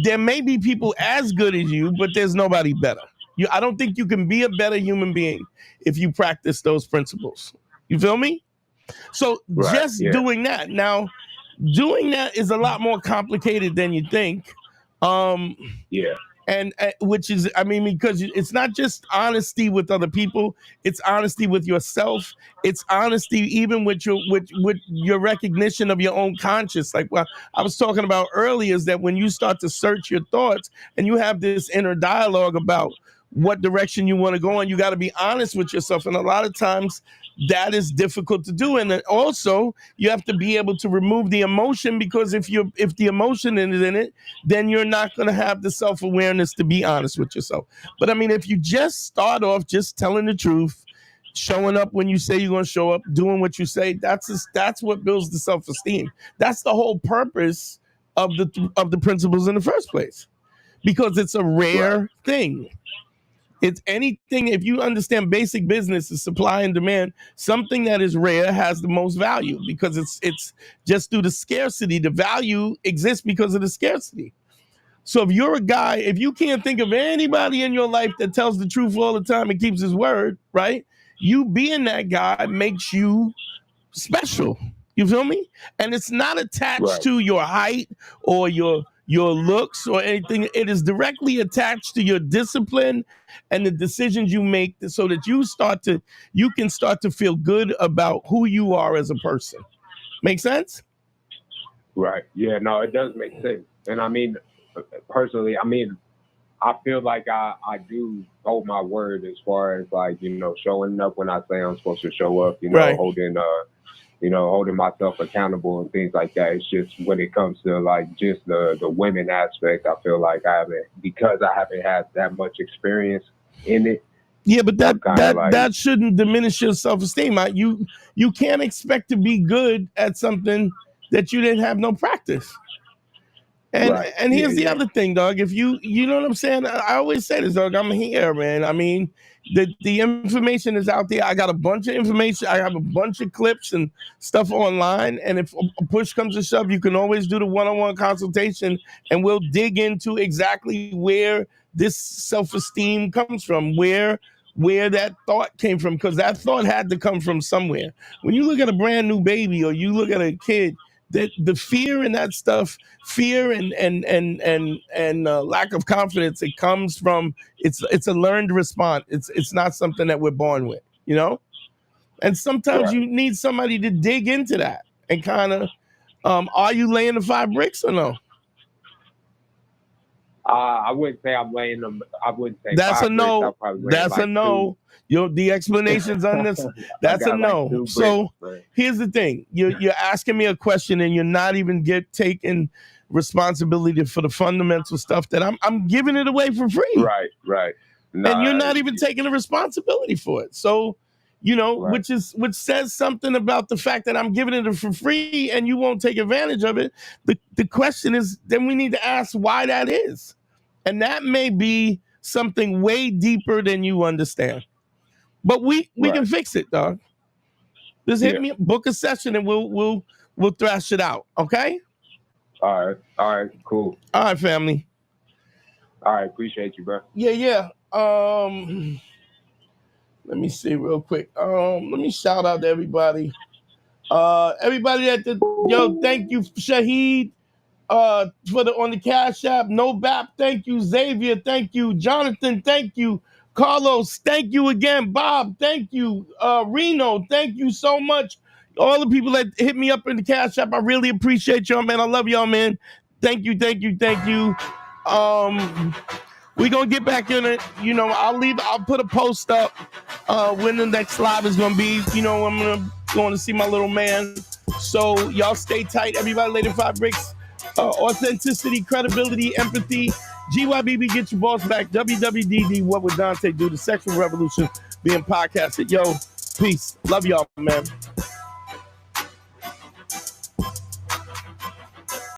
there may be people as good as you, but there's nobody better. I don't think you can be a better human being if you practice those principles. You feel me? So doing that. Now, doing that is a lot more complicated than you think. And which is, I mean, because it's not just honesty with other people, it's honesty with yourself. It's honesty even with your recognition of your own conscience. Like what I was talking about earlier is that when you start to search your thoughts and you have this inner dialogue about what direction you want to go in, you got to be honest with yourself. And a lot of times that is difficult to do. And then also you have to be able to remove the emotion, because if the emotion is in it, then you're not going to have the self-awareness to be honest with yourself. But I mean, if you just start off just telling the truth, showing up when you say you're going to show up, doing what you say, that's what builds the self-esteem. That's the whole purpose of the principles in the first place, because it's a rare thing. It's anything, if you understand basic business is supply and demand, something that is rare has the most value, because it's just due to scarcity. The value exists because of the scarcity. So if you're a guy, if you can't think of anybody in your life that tells the truth all the time and keeps his word, right? You being that guy makes you special. You feel me? And it's not attached to your height or your looks or anything. It is directly attached to your discipline and the decisions you make, so that you can start to feel good about who you are as a person. Make sense? Right. Yeah, no, it does make sense. And I mean, personally, I feel like I do hold my word as far as, like, you know, showing up when I say I'm supposed to show up, you know, holding myself accountable and things like that. It's just when it comes to, like, just the women aspect, I feel like I haven't had that much experience in it. Yeah, but that shouldn't diminish your self-esteem. You can't expect to be good at something that you didn't have no practice. And here's the other thing, dog. If you know what I'm saying? I always say this, dog. I'm here, man. I mean, the information is out there. I got a bunch of information. I have a bunch of clips and stuff online. And if a push comes to shove, you can always do the one-on-one consultation, and we'll dig into exactly where this self-esteem comes from, where that thought came from, because that thought had to come from somewhere. When you look at a brand new baby, or you look at a kid, that the fear and that stuff, fear and lack of confidence, it comes from, it's a learned response. It's not something that we're born with, you know? And sometimes you need somebody to dig into that and kind of, are you laying the 5 bricks or no? I wouldn't say I'm laying them. I wouldn't say that's a no. That's a no. The explanations on this, that's a no. Like 2 so bricks, here's the thing. You're asking me a question and you're not even taking responsibility for the fundamental stuff that I'm giving it away for free. Right. Nah, and you're not even taking the responsibility for it. So, you know, which says something about the fact that I'm giving it for free and you won't take advantage of it. The question is, then we need to ask why that is. And that may be something way deeper than you understand. But we can fix it, dog. Just hit me, book a session, and we'll thrash it out. Okay? All right, cool. All right, family. All right, appreciate you, bro. Yeah. Let me see real quick. Let me shout out to everybody. Everybody thank you, Shaheed, on the Cash App. No Bap, thank you. Xavier, thank you. Jonathan, thank you. Carlos, thank you again. Bob, thank you. Reno, thank you so much. All the people that hit me up in the Cash App, I really appreciate y'all, man. I love y'all, man. Thank you. We're gonna get back in it. You know, I'll put a post up when the next live is gonna be. You know, I'm going to see my little man. So y'all stay tight. Everybody, Lady Five Bricks. Authenticity, credibility, empathy. GYBB, get your boss back. WWDD, what would Dante do? The Sexual Revolution being podcasted. Yo, peace. Love y'all, man.